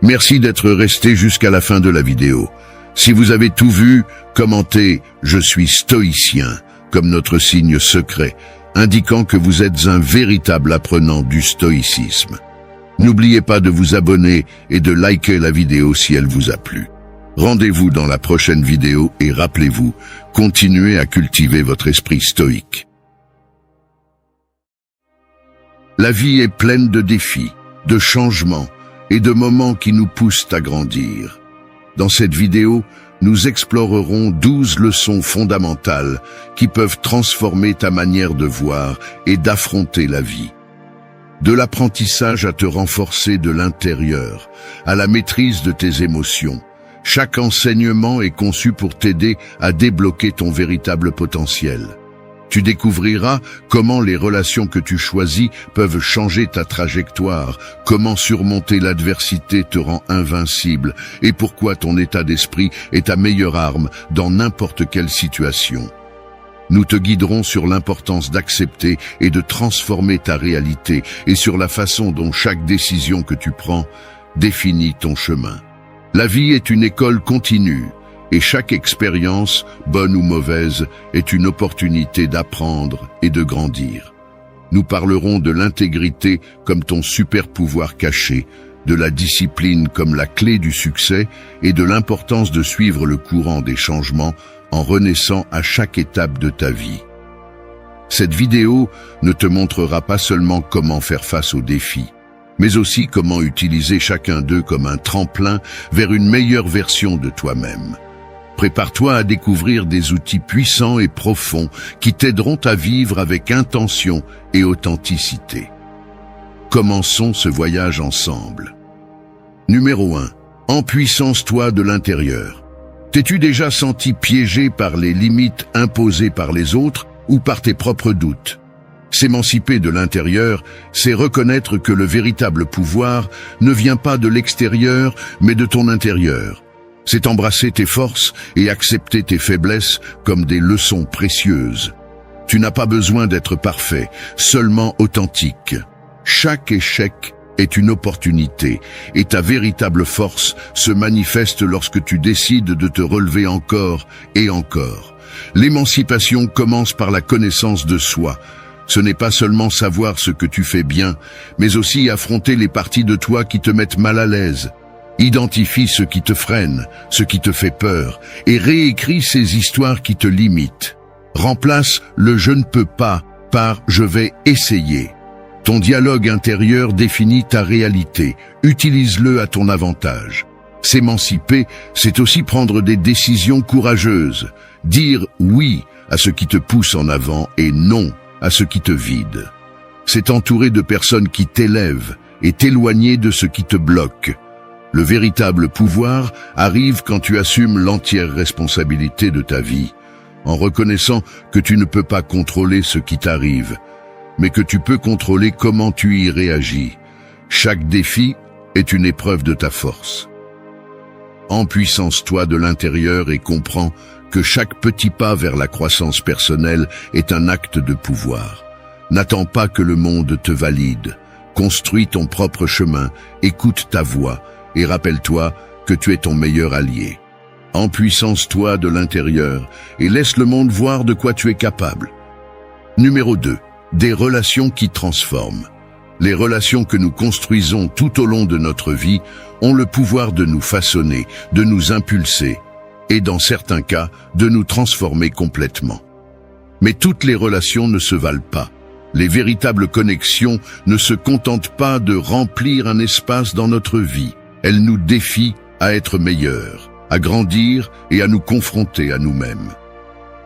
Merci d'être resté jusqu'à la fin de la vidéo. Si vous avez tout vu, commentez « Je suis stoïcien » comme notre signe secret, indiquant que vous êtes un véritable apprenant du stoïcisme. N'oubliez pas de vous abonner et de liker la vidéo si elle vous a plu. Rendez-vous dans la prochaine vidéo et rappelez-vous, continuez à cultiver votre esprit stoïque. La vie est pleine de défis, de changements et de moments qui nous poussent à grandir. Dans cette vidéo, nous explorerons 12 leçons fondamentales qui peuvent transformer ta manière de voir et d'affronter la vie. De l'apprentissage à te renforcer de l'intérieur, à la maîtrise de tes émotions, chaque enseignement est conçu pour t'aider à débloquer ton véritable potentiel. Tu découvriras comment les relations que tu choisis peuvent changer ta trajectoire, comment surmonter l'adversité te rend invincible et pourquoi ton état d'esprit est ta meilleure arme dans n'importe quelle situation. Nous te guiderons sur l'importance d'accepter et de transformer ta réalité et sur la façon dont chaque décision que tu prends définit ton chemin. La vie est une école continue. Et chaque expérience, bonne ou mauvaise, est une opportunité d'apprendre et de grandir. Nous parlerons de l'intégrité comme ton super pouvoir caché, de la discipline comme la clé du succès et de l'importance de suivre le courant des changements en renaissant à chaque étape de ta vie. Cette vidéo ne te montrera pas seulement comment faire face aux défis, mais aussi comment utiliser chacun d'eux comme un tremplin vers une meilleure version de toi-même. Prépare-toi à découvrir des outils puissants et profonds qui t'aideront à vivre avec intention et authenticité. Commençons ce voyage ensemble. Numéro 1. Empuissance-toi de l'intérieur. T'es-tu déjà senti piégé par les limites imposées par les autres ou par tes propres doutes? S'émanciper de l'intérieur, c'est reconnaître que le véritable pouvoir ne vient pas de l'extérieur, mais de ton intérieur. C'est embrasser tes forces et accepter tes faiblesses comme des leçons précieuses. Tu n'as pas besoin d'être parfait, seulement authentique. Chaque échec est une opportunité et ta véritable force se manifeste lorsque tu décides de te relever encore et encore. L'émancipation commence par la connaissance de soi. Ce n'est pas seulement savoir ce que tu fais bien, mais aussi affronter les parties de toi qui te mettent mal à l'aise. Identifie ce qui te freine, ce qui te fait peur, et réécris ces histoires qui te limitent. Remplace le « je ne peux pas » par « je vais essayer ». Ton dialogue intérieur définit ta réalité, utilise-le à ton avantage. S'émanciper, c'est aussi prendre des décisions courageuses, dire « oui » à ce qui te pousse en avant et « non » à ce qui te vide. C'est t'entourer de personnes qui t'élèvent et t'éloigner de ce qui te bloque. Le véritable pouvoir arrive quand tu assumes l'entière responsabilité de ta vie, en reconnaissant que tu ne peux pas contrôler ce qui t'arrive, mais que tu peux contrôler comment tu y réagis. Chaque défi est une épreuve de ta force. Empuissance-toi de l'intérieur et comprends que chaque petit pas vers la croissance personnelle est un acte de pouvoir. N'attends pas que le monde te valide. Construis ton propre chemin, écoute ta voix, et rappelle-toi que tu es ton meilleur allié. Empuissance-toi de l'intérieur et laisse le monde voir de quoi tu es capable. Numéro 2. Des relations qui transforment. Les relations que nous construisons tout au long de notre vie ont le pouvoir de nous façonner, de nous impulser et, dans certains cas, de nous transformer complètement. Mais toutes les relations ne se valent pas. Les véritables connexions ne se contentent pas de remplir un espace dans notre vie. Elles nous défient à être meilleurs, à grandir et à nous confronter à nous-mêmes.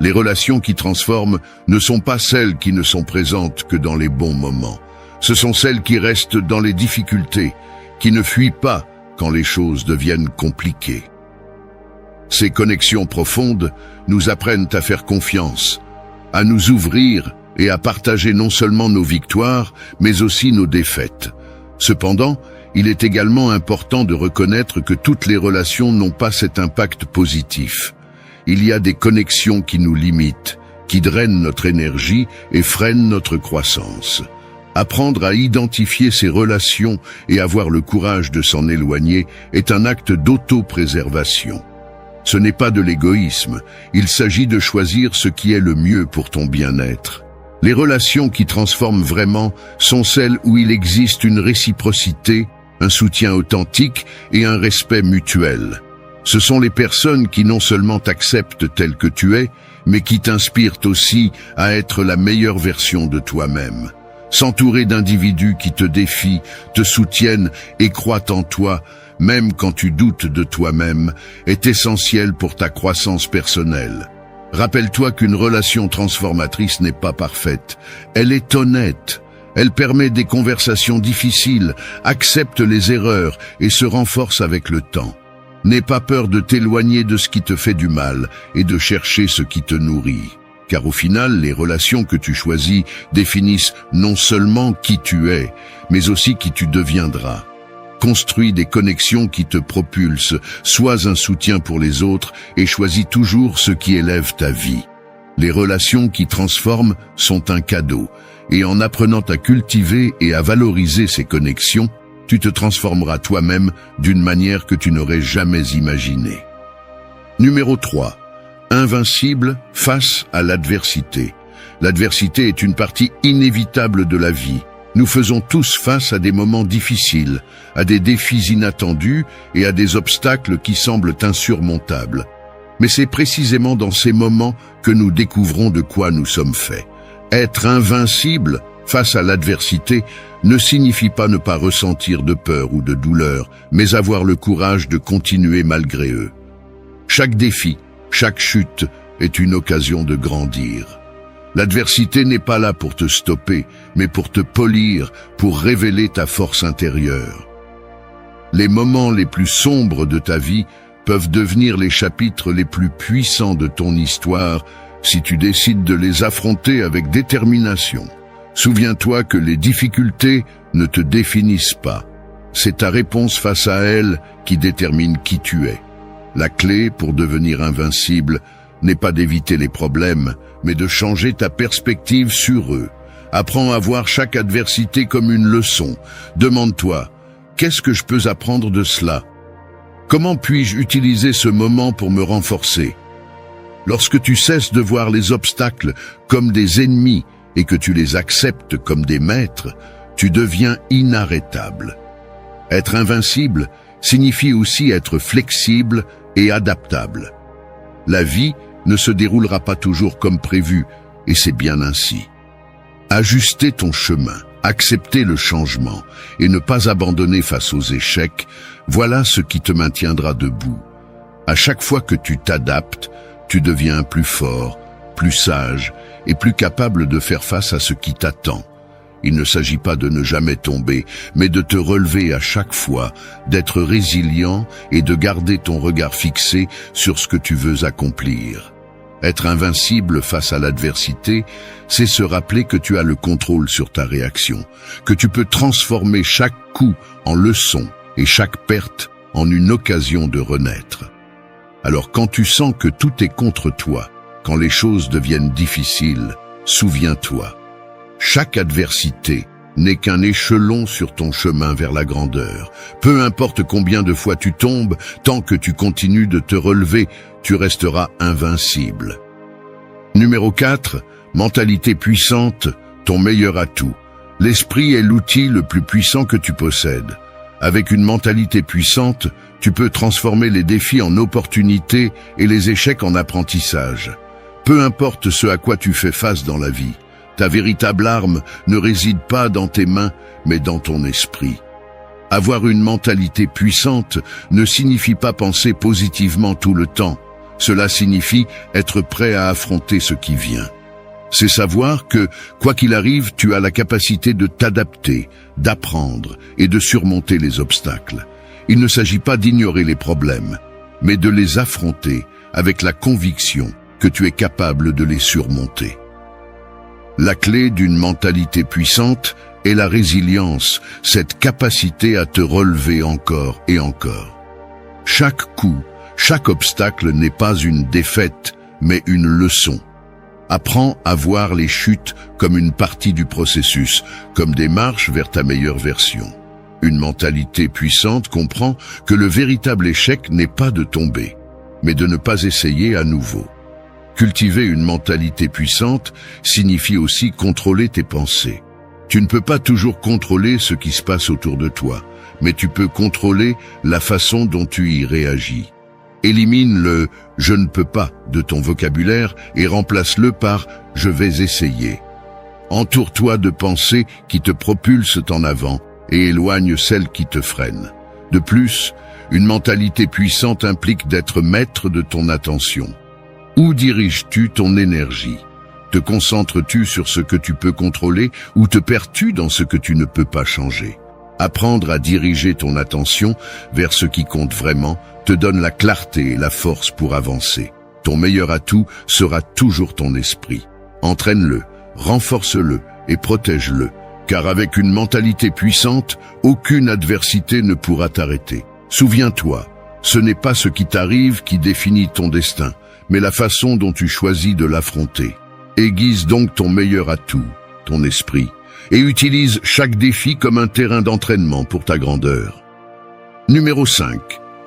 Les relations qui transforment ne sont pas celles qui ne sont présentes que dans les bons moments. Ce sont celles qui restent dans les difficultés, qui ne fuient pas quand les choses deviennent compliquées. Ces connexions profondes nous apprennent à faire confiance, à nous ouvrir et à partager non seulement nos victoires, mais aussi nos défaites. Cependant, il est également important de reconnaître que toutes les relations n'ont pas cet impact positif. Il y a des connexions qui nous limitent, qui drainent notre énergie et freinent notre croissance. Apprendre à identifier ces relations et avoir le courage de s'en éloigner est un acte d'auto-préservation. Ce n'est pas de l'égoïsme, il s'agit de choisir ce qui est le mieux pour ton bien-être. Les relations qui transforment vraiment sont celles où il existe une réciprocité, un soutien authentique et un respect mutuel. Ce sont les personnes qui non seulement t'acceptent tel que tu es, mais qui t'inspirent aussi à être la meilleure version de toi-même. S'entourer d'individus qui te défient, te soutiennent et croient en toi, même quand tu doutes de toi-même, est essentiel pour ta croissance personnelle. Rappelle-toi qu'une relation transformatrice n'est pas parfaite. Elle est honnête. Elle permet des conversations difficiles, accepte les erreurs et se renforce avec le temps. N'aie pas peur de t'éloigner de ce qui te fait du mal et de chercher ce qui te nourrit. Car au final, les relations que tu choisis définissent non seulement qui tu es, mais aussi qui tu deviendras. Construis des connexions qui te propulsent, sois un soutien pour les autres et choisis toujours ce qui élève ta vie. Les relations qui transforment sont un cadeau, et en apprenant à cultiver et à valoriser ces connexions, tu te transformeras toi-même d'une manière que tu n'aurais jamais imaginée. Numéro 3. Invincible face à l'adversité. L'adversité est une partie inévitable de la vie. Nous faisons tous face à des moments difficiles, à des défis inattendus et à des obstacles qui semblent insurmontables. Mais c'est précisément dans ces moments que nous découvrons de quoi nous sommes faits. Être invincible face à l'adversité ne signifie pas ne pas ressentir de peur ou de douleur, mais avoir le courage de continuer malgré eux. Chaque défi, chaque chute est une occasion de grandir. L'adversité n'est pas là pour te stopper, mais pour te polir, pour révéler ta force intérieure. Les moments les plus sombres de ta vie peuvent devenir les chapitres les plus puissants de ton histoire si tu décides de les affronter avec détermination. Souviens-toi que les difficultés ne te définissent pas. C'est ta réponse face à elles qui détermine qui tu es. La clé pour devenir invincible n'est pas d'éviter les problèmes, mais de changer ta perspective sur eux. Apprends à voir chaque adversité comme une leçon. Demande-toi, qu'est-ce que je peux apprendre de cela? Comment puis-je utiliser ce moment pour me renforcer? Lorsque tu cesses de voir les obstacles comme des ennemis et que tu les acceptes comme des maîtres, tu deviens inarrêtable. Être invincible signifie aussi être flexible et adaptable. La vie ne se déroulera pas toujours comme prévu, et c'est bien ainsi. Ajuster ton chemin, accepter le changement et ne pas abandonner face aux échecs, voilà ce qui te maintiendra debout. À chaque fois que tu t'adaptes, tu deviens plus fort, plus sage et plus capable de faire face à ce qui t'attend. Il ne s'agit pas de ne jamais tomber, mais de te relever à chaque fois, d'être résilient et de garder ton regard fixé sur ce que tu veux accomplir. Être invincible face à l'adversité, c'est se rappeler que tu as le contrôle sur ta réaction, que tu peux transformer chaque coup en leçon et chaque perte en une occasion de renaître. Alors quand tu sens que tout est contre toi, quand les choses deviennent difficiles, souviens-toi. Chaque adversité n'est qu'un échelon sur ton chemin vers la grandeur. Peu importe combien de fois tu tombes, tant que tu continues de te relever, tu resteras invincible. Numéro 4, mentalité puissante, ton meilleur atout. L'esprit est l'outil le plus puissant que tu possèdes. Avec une mentalité puissante, tu peux transformer les défis en opportunités et les échecs en apprentissage. Peu importe ce à quoi tu fais face dans la vie, ta véritable arme ne réside pas dans tes mains, mais dans ton esprit. Avoir une mentalité puissante ne signifie pas penser positivement tout le temps. Cela signifie être prêt à affronter ce qui vient. C'est savoir que, quoi qu'il arrive, tu as la capacité de t'adapter, d'apprendre et de surmonter les obstacles. Il ne s'agit pas d'ignorer les problèmes, mais de les affronter avec la conviction que tu es capable de les surmonter. La clé d'une mentalité puissante est la résilience, cette capacité à te relever encore et encore. Chaque coup, chaque obstacle n'est pas une défaite, mais une leçon. Apprends à voir les chutes comme une partie du processus, comme des marches vers ta meilleure version. Une mentalité puissante comprend que le véritable échec n'est pas de tomber, mais de ne pas essayer à nouveau. Cultiver une mentalité puissante signifie aussi contrôler tes pensées. Tu ne peux pas toujours contrôler ce qui se passe autour de toi, mais tu peux contrôler la façon dont tu y réagis. Élimine le « je ne peux pas » de ton vocabulaire et remplace-le par « je vais essayer ». Entoure-toi de pensées qui te propulsent en avant et éloigne celles qui te freinent. De plus, une mentalité puissante implique d'être maître de ton attention. Où diriges-tu ton énergie? Te concentres-tu sur ce que tu peux contrôler ou te perds-tu dans ce que tu ne peux pas changer? Apprendre à diriger ton attention vers ce qui compte vraiment te donne la clarté et la force pour avancer. Ton meilleur atout sera toujours ton esprit. Entraîne-le, renforce-le et protège-le, car avec une mentalité puissante, aucune adversité ne pourra t'arrêter. Souviens-toi, ce n'est pas ce qui t'arrive qui définit ton destin, mais la façon dont tu choisis de l'affronter. Aiguise donc ton meilleur atout, ton esprit, et utilise chaque défi comme un terrain d'entraînement pour ta grandeur. Numéro 5.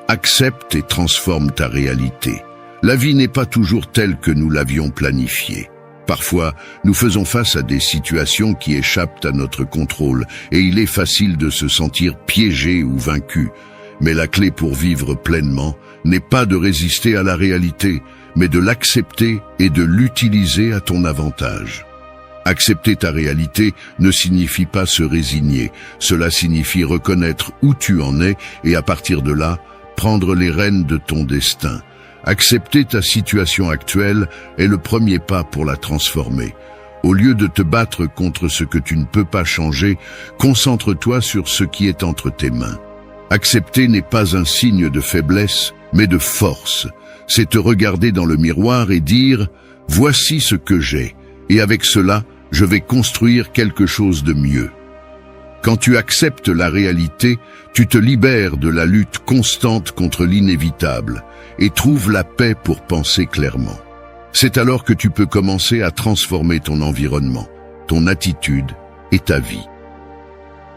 Accepte et transforme ta réalité. La vie n'est pas toujours telle que nous l'avions planifiée. Parfois, nous faisons face à des situations qui échappent à notre contrôle et il est facile de se sentir piégé ou vaincu. Mais la clé pour vivre pleinement n'est pas de résister à la réalité, mais de l'accepter et de l'utiliser à ton avantage. Accepter ta réalité ne signifie pas se résigner, cela signifie reconnaître où tu en es et à partir de là, prendre les rênes de ton destin. Accepter ta situation actuelle est le premier pas pour la transformer. Au lieu de te battre contre ce que tu ne peux pas changer, concentre-toi sur ce qui est entre tes mains. Accepter n'est pas un signe de faiblesse, mais de force. C'est te regarder dans le miroir et dire « Voici ce que j'ai, et avec cela, je vais construire quelque chose de mieux. » Quand tu acceptes la réalité, tu te libères de la lutte constante contre l'inévitable et trouves la paix pour penser clairement. C'est alors que tu peux commencer à transformer ton environnement, ton attitude et ta vie.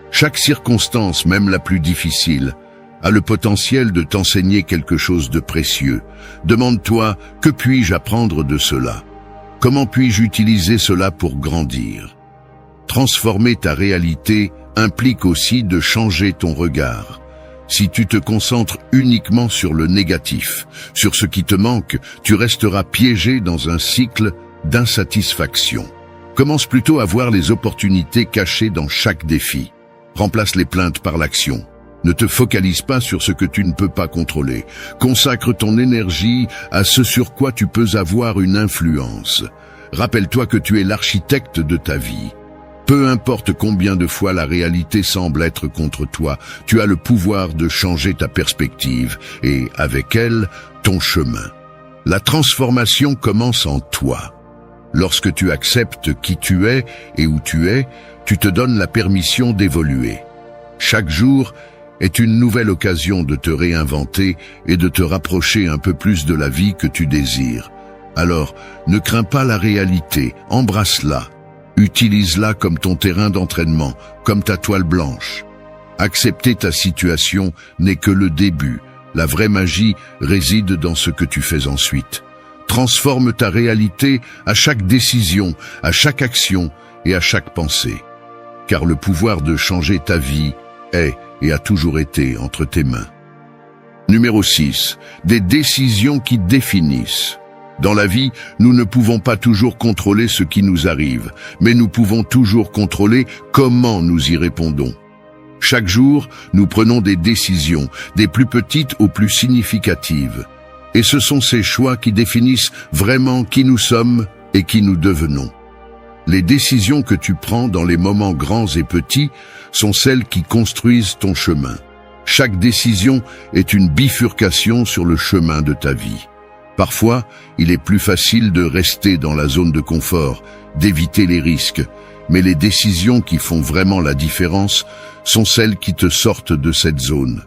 Chaque circonstance, même la plus difficile, a le potentiel de t'enseigner quelque chose de précieux. Demande-toi, que puis-je apprendre de cela? Comment puis-je utiliser cela pour grandir? Transformer ta réalité implique aussi de changer ton regard. Si tu te concentres uniquement sur le négatif, sur ce qui te manque, tu resteras piégé dans un cycle d'insatisfaction. Commence plutôt à voir les opportunités cachées dans chaque défi. Remplace les plaintes par l'action. Ne te focalise pas sur ce que tu ne peux pas contrôler. Consacre ton énergie à ce sur quoi tu peux avoir une influence. Rappelle-toi que tu es l'architecte de ta vie. Peu importe combien de fois la réalité semble être contre toi, tu as le pouvoir de changer ta perspective et, avec elle, ton chemin. La transformation commence en toi. Lorsque tu acceptes qui tu es et où tu es, tu te donnes la permission d'évoluer. Chaque jour est une nouvelle occasion de te réinventer et de te rapprocher un peu plus de la vie que tu désires. Alors, ne crains pas la réalité, embrasse-la. Utilise-la comme ton terrain d'entraînement, comme ta toile blanche. Accepter ta situation n'est que le début. La vraie magie réside dans ce que tu fais ensuite. Transforme ta réalité à chaque décision, à chaque action et à chaque pensée. Car le pouvoir de changer ta vie est et a toujours été entre tes mains. Numéro 6. Des décisions qui définissent. Dans la vie, nous ne pouvons pas toujours contrôler ce qui nous arrive, mais nous pouvons toujours contrôler comment nous y répondons. Chaque jour, nous prenons des décisions, des plus petites aux plus significatives. Et ce sont ces choix qui définissent vraiment qui nous sommes et qui nous devenons. Les décisions que tu prends dans les moments grands et petits sont celles qui construisent ton chemin. Chaque décision est une bifurcation sur le chemin de ta vie. Parfois, il est plus facile de rester dans la zone de confort, d'éviter les risques, mais les décisions qui font vraiment la différence sont celles qui te sortent de cette zone.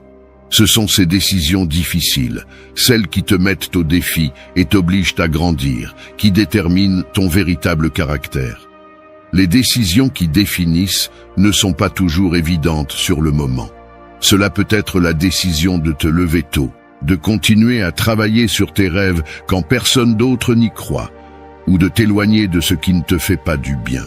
Ce sont ces décisions difficiles, celles qui te mettent au défi et t'obligent à grandir, qui déterminent ton véritable caractère. Les décisions qui définissent ne sont pas toujours évidentes sur le moment. Cela peut être la décision de te lever tôt, de continuer à travailler sur tes rêves quand personne d'autre n'y croit, ou de t'éloigner de ce qui ne te fait pas du bien.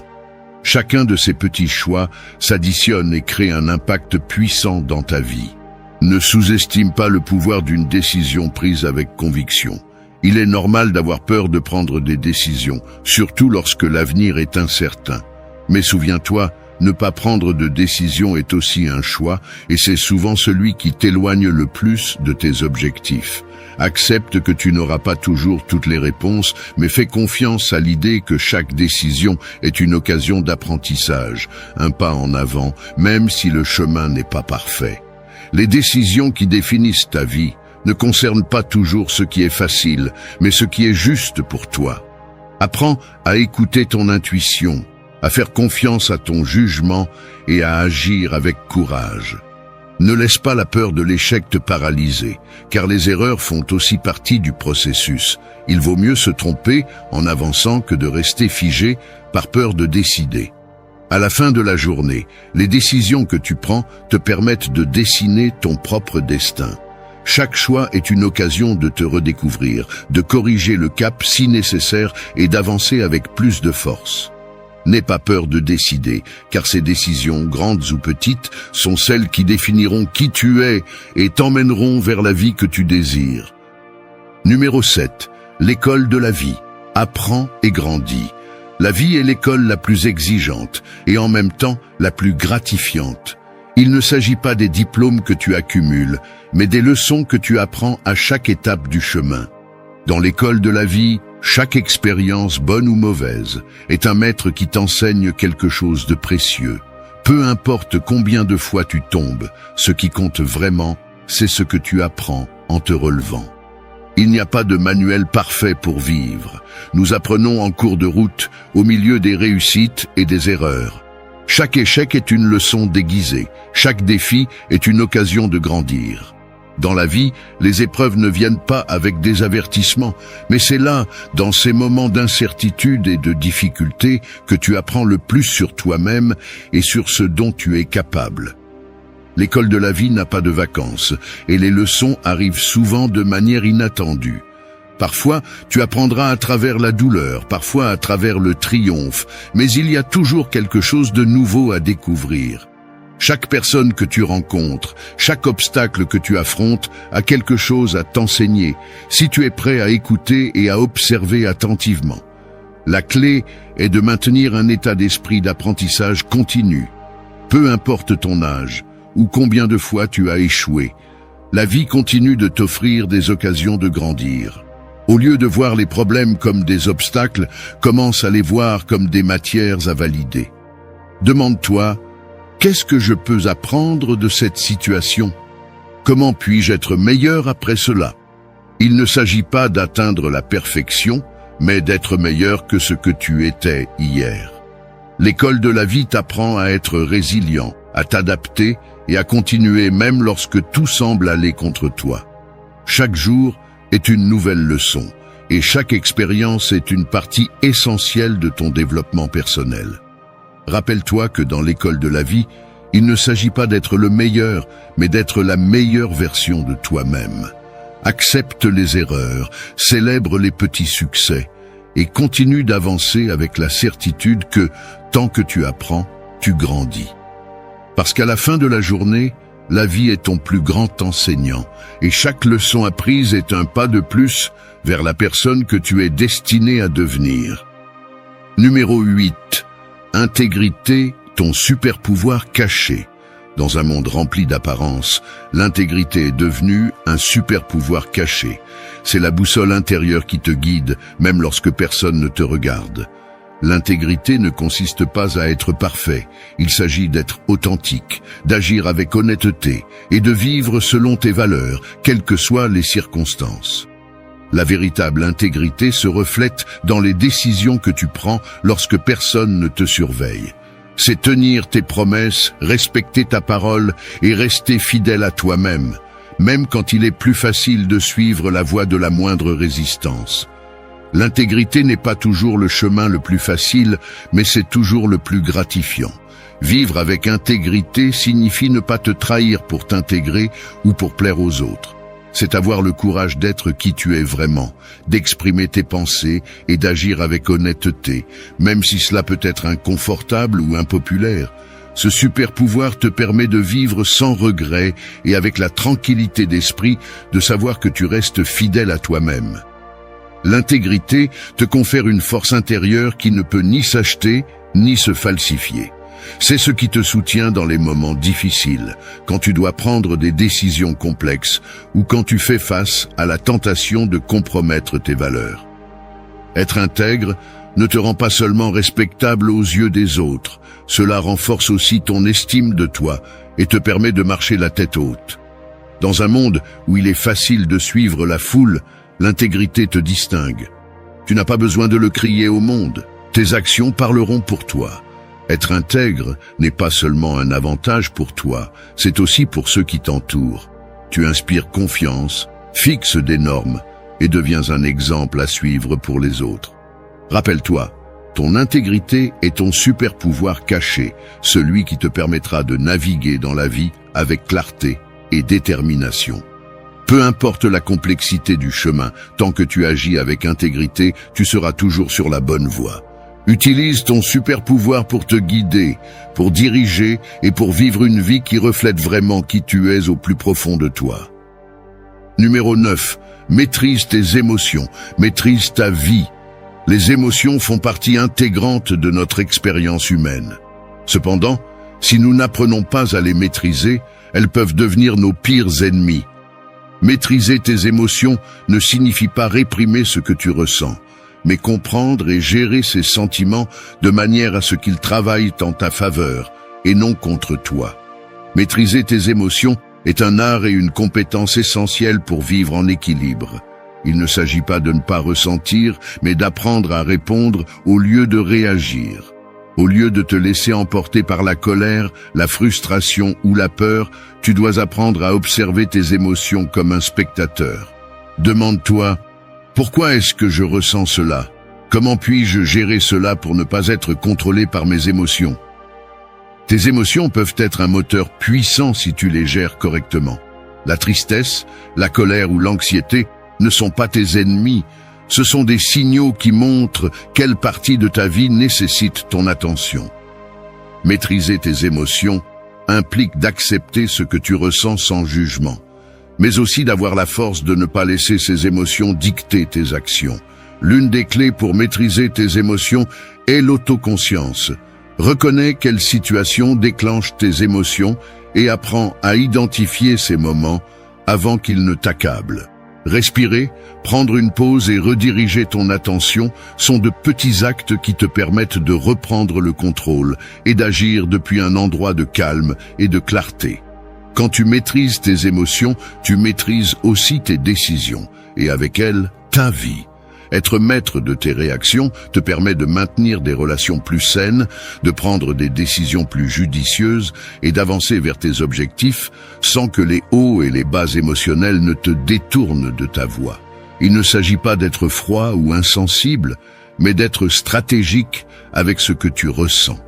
Chacun de ces petits choix s'additionne et crée un impact puissant dans ta vie. Ne sous-estime pas le pouvoir d'une décision prise avec conviction. Il est normal d'avoir peur de prendre des décisions, surtout lorsque l'avenir est incertain. Mais souviens-toi, ne pas prendre de décision est aussi un choix, et c'est souvent celui qui t'éloigne le plus de tes objectifs. Accepte que tu n'auras pas toujours toutes les réponses, mais fais confiance à l'idée que chaque décision est une occasion d'apprentissage, un pas en avant, même si le chemin n'est pas parfait. Les décisions qui définissent ta vie ne concernent pas toujours ce qui est facile, mais ce qui est juste pour toi. Apprends à écouter ton intuition, à faire confiance à ton jugement et à agir avec courage. Ne laisse pas la peur de l'échec te paralyser, car les erreurs font aussi partie du processus. Il vaut mieux se tromper en avançant que de rester figé par peur de décider. À la fin de la journée, les décisions que tu prends te permettent de dessiner ton propre destin. Chaque choix est une occasion de te redécouvrir, de corriger le cap si nécessaire et d'avancer avec plus de force. N'aie pas peur de décider, car ces décisions, grandes ou petites, sont celles qui définiront qui tu es et t'emmèneront vers la vie que tu désires. Numéro 7. L'école de la vie. Apprends et grandis. La vie est l'école la plus exigeante et en même temps la plus gratifiante. Il ne s'agit pas des diplômes que tu accumules, mais des leçons que tu apprends à chaque étape du chemin. Dans l'école de la vie, chaque expérience, bonne ou mauvaise, est un maître qui t'enseigne quelque chose de précieux. Peu importe combien de fois tu tombes, ce qui compte vraiment, c'est ce que tu apprends en te relevant. Il n'y a pas de manuel parfait pour vivre. Nous apprenons en cours de route, au milieu des réussites et des erreurs. Chaque échec est une leçon déguisée. Chaque défi est une occasion de grandir. Dans la vie, les épreuves ne viennent pas avec des avertissements, mais c'est là, dans ces moments d'incertitude et de difficulté, que tu apprends le plus sur toi-même et sur ce dont tu es capable. L'école de la vie n'a pas de vacances, et les leçons arrivent souvent de manière inattendue. Parfois, tu apprendras à travers la douleur, parfois à travers le triomphe, mais il y a toujours quelque chose de nouveau à découvrir. Chaque personne que tu rencontres, chaque obstacle que tu affrontes a quelque chose à t'enseigner, si tu es prêt à écouter et à observer attentivement. La clé est de maintenir un état d'esprit d'apprentissage continu. Peu importe ton âge, ou combien de fois tu as échoué, la vie continue de t'offrir des occasions de grandir. Au lieu de voir les problèmes comme des obstacles, commence à les voir comme des matières à valider. Demande-toi, qu'est-ce que je peux apprendre de cette situation? Comment puis-je être meilleur après cela? Il ne s'agit pas d'atteindre la perfection, mais d'être meilleur que ce que tu étais hier. L'école de la vie t'apprend à être résilient, à t'adapter et à continuer même lorsque tout semble aller contre toi. Chaque jour est une nouvelle leçon, et chaque expérience est une partie essentielle de ton développement personnel. Rappelle-toi que dans l'école de la vie, il ne s'agit pas d'être le meilleur, mais d'être la meilleure version de toi-même. Accepte les erreurs, célèbre les petits succès, et continue d'avancer avec la certitude que, tant que tu apprends, tu grandis. Parce qu'à la fin de la journée, la vie est ton plus grand enseignant, et chaque leçon apprise est un pas de plus vers la personne que tu es destiné à devenir. Numéro 8. Intégrité, ton super pouvoir caché. Dans un monde rempli d'apparences, l'intégrité est devenue un super pouvoir caché. C'est la boussole intérieure qui te guide, même lorsque personne ne te regarde. L'intégrité ne consiste pas à être parfait, il s'agit d'être authentique, d'agir avec honnêteté et de vivre selon tes valeurs, quelles que soient les circonstances. La véritable intégrité se reflète dans les décisions que tu prends lorsque personne ne te surveille. C'est tenir tes promesses, respecter ta parole et rester fidèle à toi-même, même quand il est plus facile de suivre la voie de la moindre résistance. L'intégrité n'est pas toujours le chemin le plus facile, mais c'est toujours le plus gratifiant. Vivre avec intégrité signifie ne pas te trahir pour t'intégrer ou pour plaire aux autres. C'est avoir le courage d'être qui tu es vraiment, d'exprimer tes pensées et d'agir avec honnêteté, même si cela peut être inconfortable ou impopulaire. Ce super pouvoir te permet de vivre sans regret et avec la tranquillité d'esprit de savoir que tu restes fidèle à toi-même. L'intégrité te confère une force intérieure qui ne peut ni s'acheter ni se falsifier. C'est ce qui te soutient dans les moments difficiles, quand tu dois prendre des décisions complexes ou quand tu fais face à la tentation de compromettre tes valeurs. Être intègre ne te rend pas seulement respectable aux yeux des autres, cela renforce aussi ton estime de toi et te permet de marcher la tête haute. Dans un monde où il est facile de suivre la foule, l'intégrité te distingue. Tu n'as pas besoin de le crier au monde, tes actions parleront pour toi. Être intègre n'est pas seulement un avantage pour toi, c'est aussi pour ceux qui t'entourent. Tu inspires confiance, fixes des normes et deviens un exemple à suivre pour les autres. Rappelle-toi, ton intégrité est ton super pouvoir caché, celui qui te permettra de naviguer dans la vie avec clarté et détermination. Peu importe la complexité du chemin, tant que tu agis avec intégrité, tu seras toujours sur la bonne voie. Utilise ton super pouvoir pour te guider, pour diriger et pour vivre une vie qui reflète vraiment qui tu es au plus profond de toi. Numéro 9. Maîtrise tes émotions, maîtrise ta vie. Les émotions font partie intégrante de notre expérience humaine. Cependant, si nous n'apprenons pas à les maîtriser, elles peuvent devenir nos pires ennemis. Maîtriser tes émotions ne signifie pas réprimer ce que tu ressens, mais comprendre et gérer ces sentiments de manière à ce qu'ils travaillent en ta faveur et non contre toi. Maîtriser tes émotions est un art et une compétence essentielle pour vivre en équilibre. Il ne s'agit pas de ne pas ressentir, mais d'apprendre à répondre au lieu de réagir. Au lieu de te laisser emporter par la colère, la frustration ou la peur, tu dois apprendre à observer tes émotions comme un spectateur. Demande-toi, pourquoi est-ce que je ressens cela? Comment puis-je gérer cela pour ne pas être contrôlé par mes émotions? Tes émotions peuvent être un moteur puissant si tu les gères correctement. La tristesse, la colère ou l'anxiété ne sont pas tes ennemis. Ce sont des signaux qui montrent quelle partie de ta vie nécessite ton attention. Maîtriser tes émotions implique d'accepter ce que tu ressens sans jugement, mais aussi d'avoir la force de ne pas laisser ces émotions dicter tes actions. L'une des clés pour maîtriser tes émotions est l'autoconscience. Reconnais quelle situation déclenche tes émotions et apprends à identifier ces moments avant qu'ils ne t'accablent. Respirer, prendre une pause et rediriger ton attention sont de petits actes qui te permettent de reprendre le contrôle et d'agir depuis un endroit de calme et de clarté. Quand tu maîtrises tes émotions, tu maîtrises aussi tes décisions et avec elles, ta vie. Être maître de tes réactions te permet de maintenir des relations plus saines, de prendre des décisions plus judicieuses et d'avancer vers tes objectifs sans que les hauts et les bas émotionnels ne te détournent de ta voie. Il ne s'agit pas d'être froid ou insensible, mais d'être stratégique avec ce que tu ressens.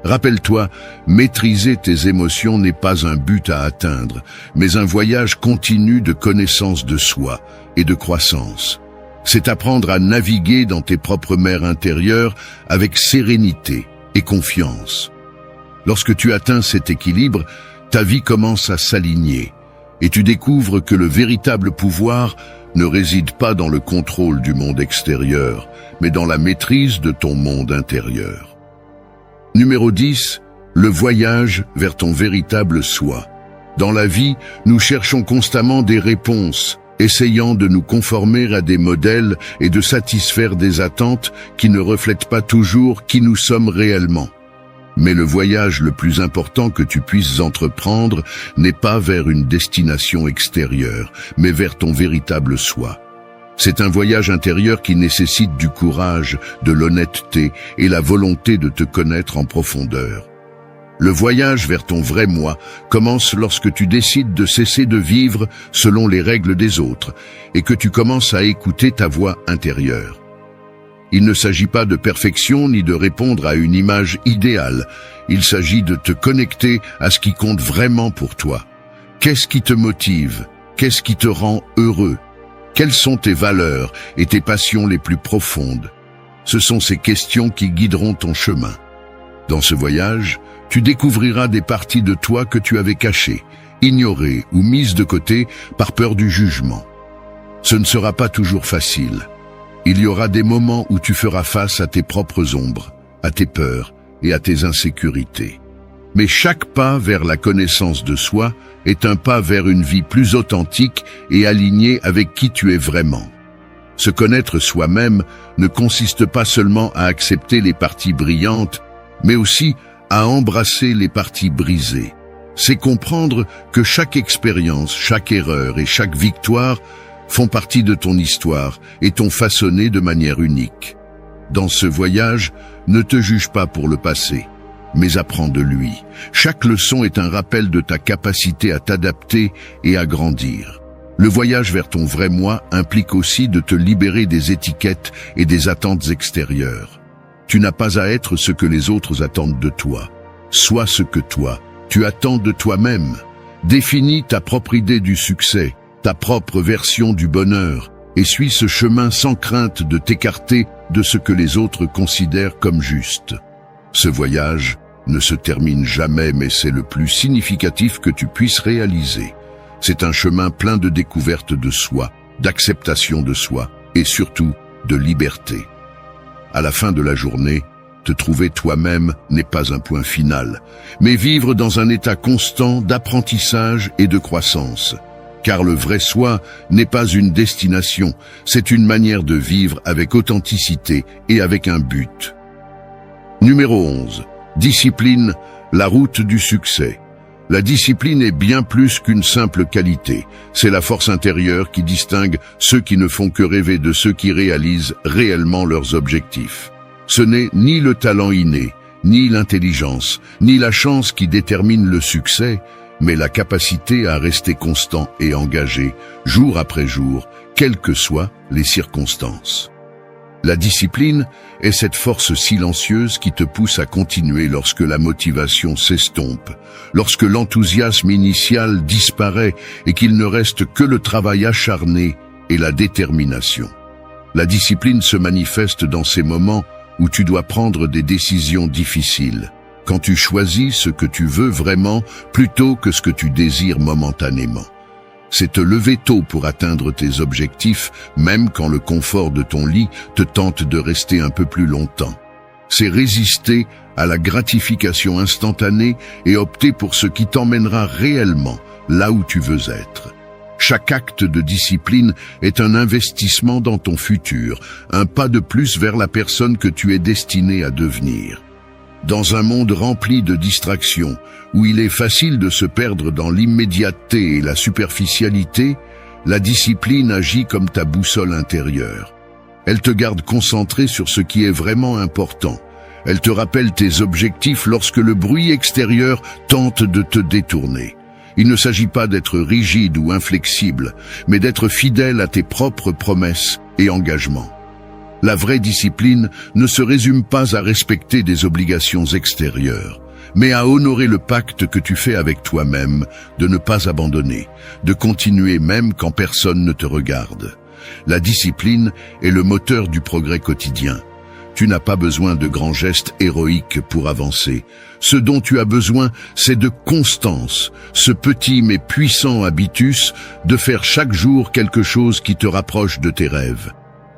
Rappelle-toi, maîtriser tes émotions n'est pas un but à atteindre, mais un voyage continu de connaissance de soi et de croissance. C'est apprendre à naviguer dans tes propres mers intérieures avec sérénité et confiance. Lorsque tu atteins cet équilibre, ta vie commence à s'aligner et tu découvres que le véritable pouvoir ne réside pas dans le contrôle du monde extérieur, mais dans la maîtrise de ton monde intérieur. Numéro 10, le voyage vers ton véritable soi. Dans la vie, nous cherchons constamment des réponses, essayant de nous conformer à des modèles et de satisfaire des attentes qui ne reflètent pas toujours qui nous sommes réellement. Mais le voyage le plus important que tu puisses entreprendre n'est pas vers une destination extérieure, mais vers ton véritable soi. C'est un voyage intérieur qui nécessite du courage, de l'honnêteté et la volonté de te connaître en profondeur. Le voyage vers ton vrai moi commence lorsque tu décides de cesser de vivre selon les règles des autres et que tu commences à écouter ta voix intérieure. Il ne s'agit pas de perfection ni de répondre à une image idéale. Il s'agit de te connecter à ce qui compte vraiment pour toi. Qu'est-ce qui te motive? Qu'est-ce qui te rend heureux? Quelles sont tes valeurs et tes passions les plus profondes? Ce sont ces questions qui guideront ton chemin. Dans ce voyage, tu découvriras des parties de toi que tu avais cachées, ignorées ou mises de côté par peur du jugement. Ce ne sera pas toujours facile. Il y aura des moments où tu feras face à tes propres ombres, à tes peurs et à tes insécurités. Mais chaque pas vers la connaissance de soi est un pas vers une vie plus authentique et alignée avec qui tu es vraiment. Se connaître soi-même ne consiste pas seulement à accepter les parties brillantes, mais aussi à embrasser les parties brisées. C'est comprendre que chaque expérience, chaque erreur et chaque victoire font partie de ton histoire et t'ont façonné de manière unique. Dans ce voyage, ne te juge pas pour le passé, mais apprends de lui. Chaque leçon est un rappel de ta capacité à t'adapter et à grandir. Le voyage vers ton vrai moi implique aussi de te libérer des étiquettes et des attentes extérieures. Tu n'as pas à être ce que les autres attendent de toi. Sois ce que toi, tu attends de toi-même. Définis ta propre idée du succès, ta propre version du bonheur, et suis ce chemin sans crainte de t'écarter de ce que les autres considèrent comme juste. Ce voyage ne se termine jamais, mais c'est le plus significatif que tu puisses réaliser. C'est un chemin plein de découverte de soi, d'acceptation de soi et surtout de liberté. À la fin de la journée, te trouver toi-même n'est pas un point final, mais vivre dans un état constant d'apprentissage et de croissance. Car le vrai soi n'est pas une destination, c'est une manière de vivre avec authenticité et avec un but. Numéro 11. Discipline, la route du succès. La discipline est bien plus qu'une simple qualité. C'est la force intérieure qui distingue ceux qui ne font que rêver de ceux qui réalisent réellement leurs objectifs. Ce n'est ni le talent inné, ni l'intelligence, ni la chance qui détermine le succès, mais la capacité à rester constant et engagé, jour après jour, quelles que soient les circonstances. La discipline est cette force silencieuse qui te pousse à continuer lorsque la motivation s'estompe, lorsque l'enthousiasme initial disparaît et qu'il ne reste que le travail acharné et la détermination. La discipline se manifeste dans ces moments où tu dois prendre des décisions difficiles, quand tu choisis ce que tu veux vraiment plutôt que ce que tu désires momentanément. C'est te lever tôt pour atteindre tes objectifs, même quand le confort de ton lit te tente de rester un peu plus longtemps. C'est résister à la gratification instantanée et opter pour ce qui t'emmènera réellement là où tu veux être. Chaque acte de discipline est un investissement dans ton futur, un pas de plus vers la personne que tu es destiné à devenir. Dans un monde rempli de distractions, où il est facile de se perdre dans l'immédiateté et la superficialité, la discipline agit comme ta boussole intérieure. Elle te garde concentré sur ce qui est vraiment important. Elle te rappelle tes objectifs lorsque le bruit extérieur tente de te détourner. Il ne s'agit pas d'être rigide ou inflexible, mais d'être fidèle à tes propres promesses et engagements. La vraie discipline ne se résume pas à respecter des obligations extérieures, mais à honorer le pacte que tu fais avec toi-même, de ne pas abandonner, de continuer même quand personne ne te regarde. La discipline est le moteur du progrès quotidien. Tu n'as pas besoin de grands gestes héroïques pour avancer. Ce dont tu as besoin, c'est de constance, ce petit mais puissant habitus de faire chaque jour quelque chose qui te rapproche de tes rêves.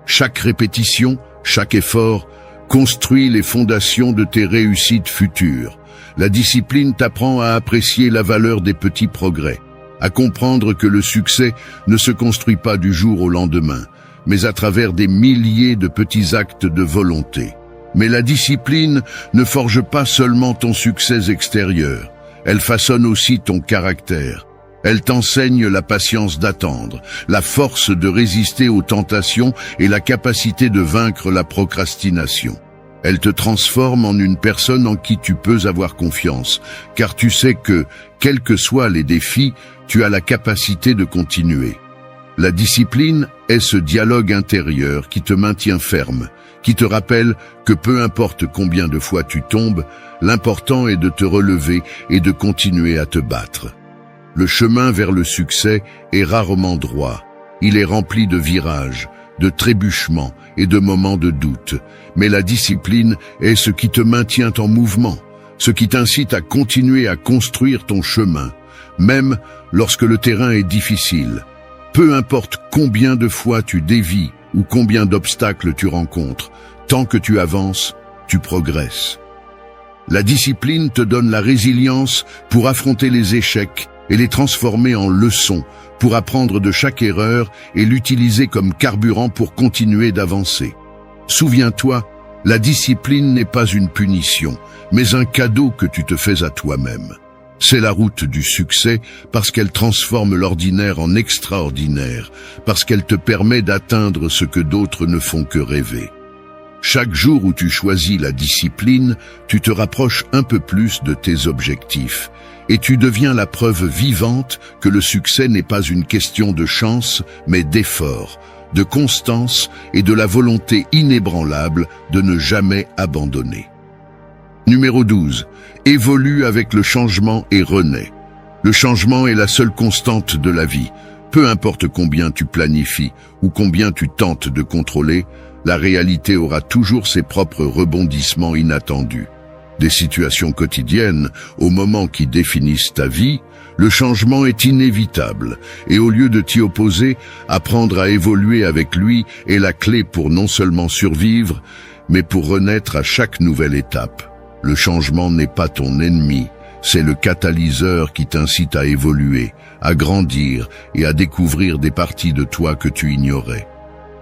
Chaque répétition, chaque effort, construit les fondations de tes réussites futures. La discipline t'apprend à apprécier la valeur des petits progrès, à comprendre que le succès ne se construit pas du jour au lendemain, mais à travers des milliers de petits actes de volonté. Mais la discipline ne forge pas seulement ton succès extérieur, elle façonne aussi ton caractère. Elle t'enseigne la patience d'attendre, la force de résister aux tentations et la capacité de vaincre la procrastination. Elle te transforme en une personne en qui tu peux avoir confiance, car tu sais que, quels que soient les défis, tu as la capacité de continuer. La discipline est ce dialogue intérieur qui te maintient ferme, qui te rappelle que peu importe combien de fois tu tombes, l'important est de te relever et de continuer à te battre. Le chemin vers le succès est rarement droit. Il est rempli de virages, de trébuchements et de moments de doute. Mais la discipline est ce qui te maintient en mouvement, ce qui t'incite à continuer à construire ton chemin, même lorsque le terrain est difficile. Peu importe combien de fois tu dévies ou combien d'obstacles tu rencontres, tant que tu avances, tu progresses. La discipline te donne la résilience pour affronter les échecs et les transformer en leçons, pour apprendre de chaque erreur et l'utiliser comme carburant pour continuer d'avancer. Souviens-toi, la discipline n'est pas une punition, mais un cadeau que tu te fais à toi-même. C'est la route du succès parce qu'elle transforme l'ordinaire en extraordinaire, parce qu'elle te permet d'atteindre ce que d'autres ne font que rêver. Chaque jour où tu choisis la discipline, tu te rapproches un peu plus de tes objectifs et tu deviens la preuve vivante que le succès n'est pas une question de chance, mais d'effort, de constance et de la volonté inébranlable de ne jamais abandonner. Numéro 12. Évolue avec le changement et renaît. Le changement est la seule constante de la vie. Peu importe combien tu planifies ou combien tu tentes de contrôler, la réalité aura toujours ses propres rebondissements inattendus. Des situations quotidiennes aux moments qui définissent ta vie, le changement est inévitable et au lieu de t'y opposer, apprendre à évoluer avec lui est la clé pour non seulement survivre, mais pour renaître à chaque nouvelle étape. Le changement n'est pas ton ennemi, c'est le catalyseur qui t'incite à évoluer, à grandir et à découvrir des parties de toi que tu ignorais.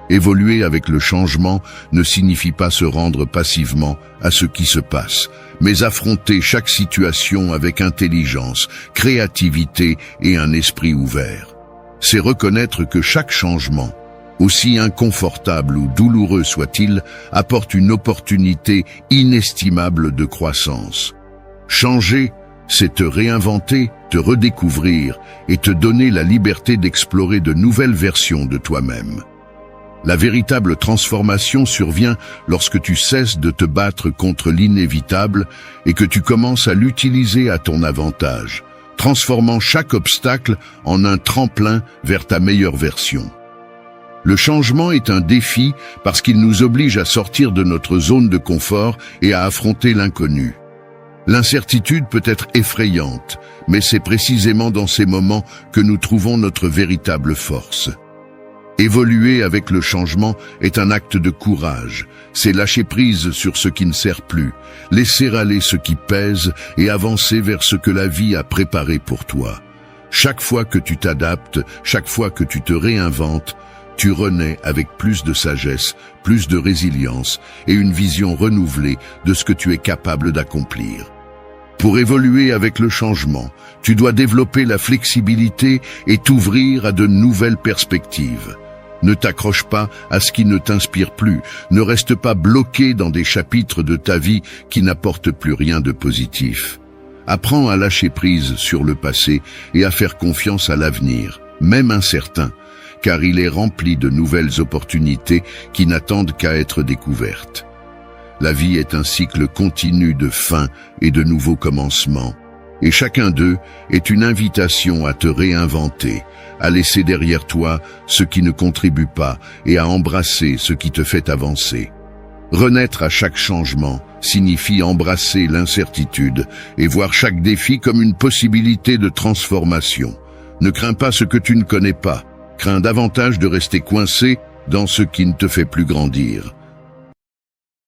Évoluer avec le changement ne signifie pas se rendre passivement à ce qui se passe, mais affronter chaque situation avec intelligence, créativité et un esprit ouvert. C'est reconnaître que chaque changement, aussi inconfortable ou douloureux soit-il, apporte une opportunité inestimable de croissance. Changer, c'est te réinventer, te redécouvrir et te donner la liberté d'explorer de nouvelles versions de toi-même. La véritable transformation survient lorsque tu cesses de te battre contre l'inévitable et que tu commences à l'utiliser à ton avantage, transformant chaque obstacle en un tremplin vers ta meilleure version. Le changement est un défi parce qu'il nous oblige à sortir de notre zone de confort et à affronter l'inconnu. L'incertitude peut être effrayante, mais c'est précisément dans ces moments que nous trouvons notre véritable force. Évoluer avec le changement est un acte de courage. C'est lâcher prise sur ce qui ne sert plus, laisser aller ce qui pèse et avancer vers ce que la vie a préparé pour toi. Chaque fois que tu t'adaptes, chaque fois que tu te réinventes, tu renais avec plus de sagesse, plus de résilience et une vision renouvelée de ce que tu es capable d'accomplir. Pour évoluer avec le changement, tu dois développer la flexibilité et t'ouvrir à de nouvelles perspectives. Ne t'accroche pas à ce qui ne t'inspire plus, ne reste pas bloqué dans des chapitres de ta vie qui n'apportent plus rien de positif. Apprends à lâcher prise sur le passé et à faire confiance à l'avenir, même incertain, car il est rempli de nouvelles opportunités qui n'attendent qu'à être découvertes. La vie est un cycle continu de fins et de nouveaux commencements, et chacun d'eux est une invitation à te réinventer, à laisser derrière toi ce qui ne contribue pas et à embrasser ce qui te fait avancer. Renaître à chaque changement signifie embrasser l'incertitude et voir chaque défi comme une possibilité de transformation. Ne crains pas ce que tu ne connais pas, crains davantage de rester coincé dans ce qui ne te fait plus grandir.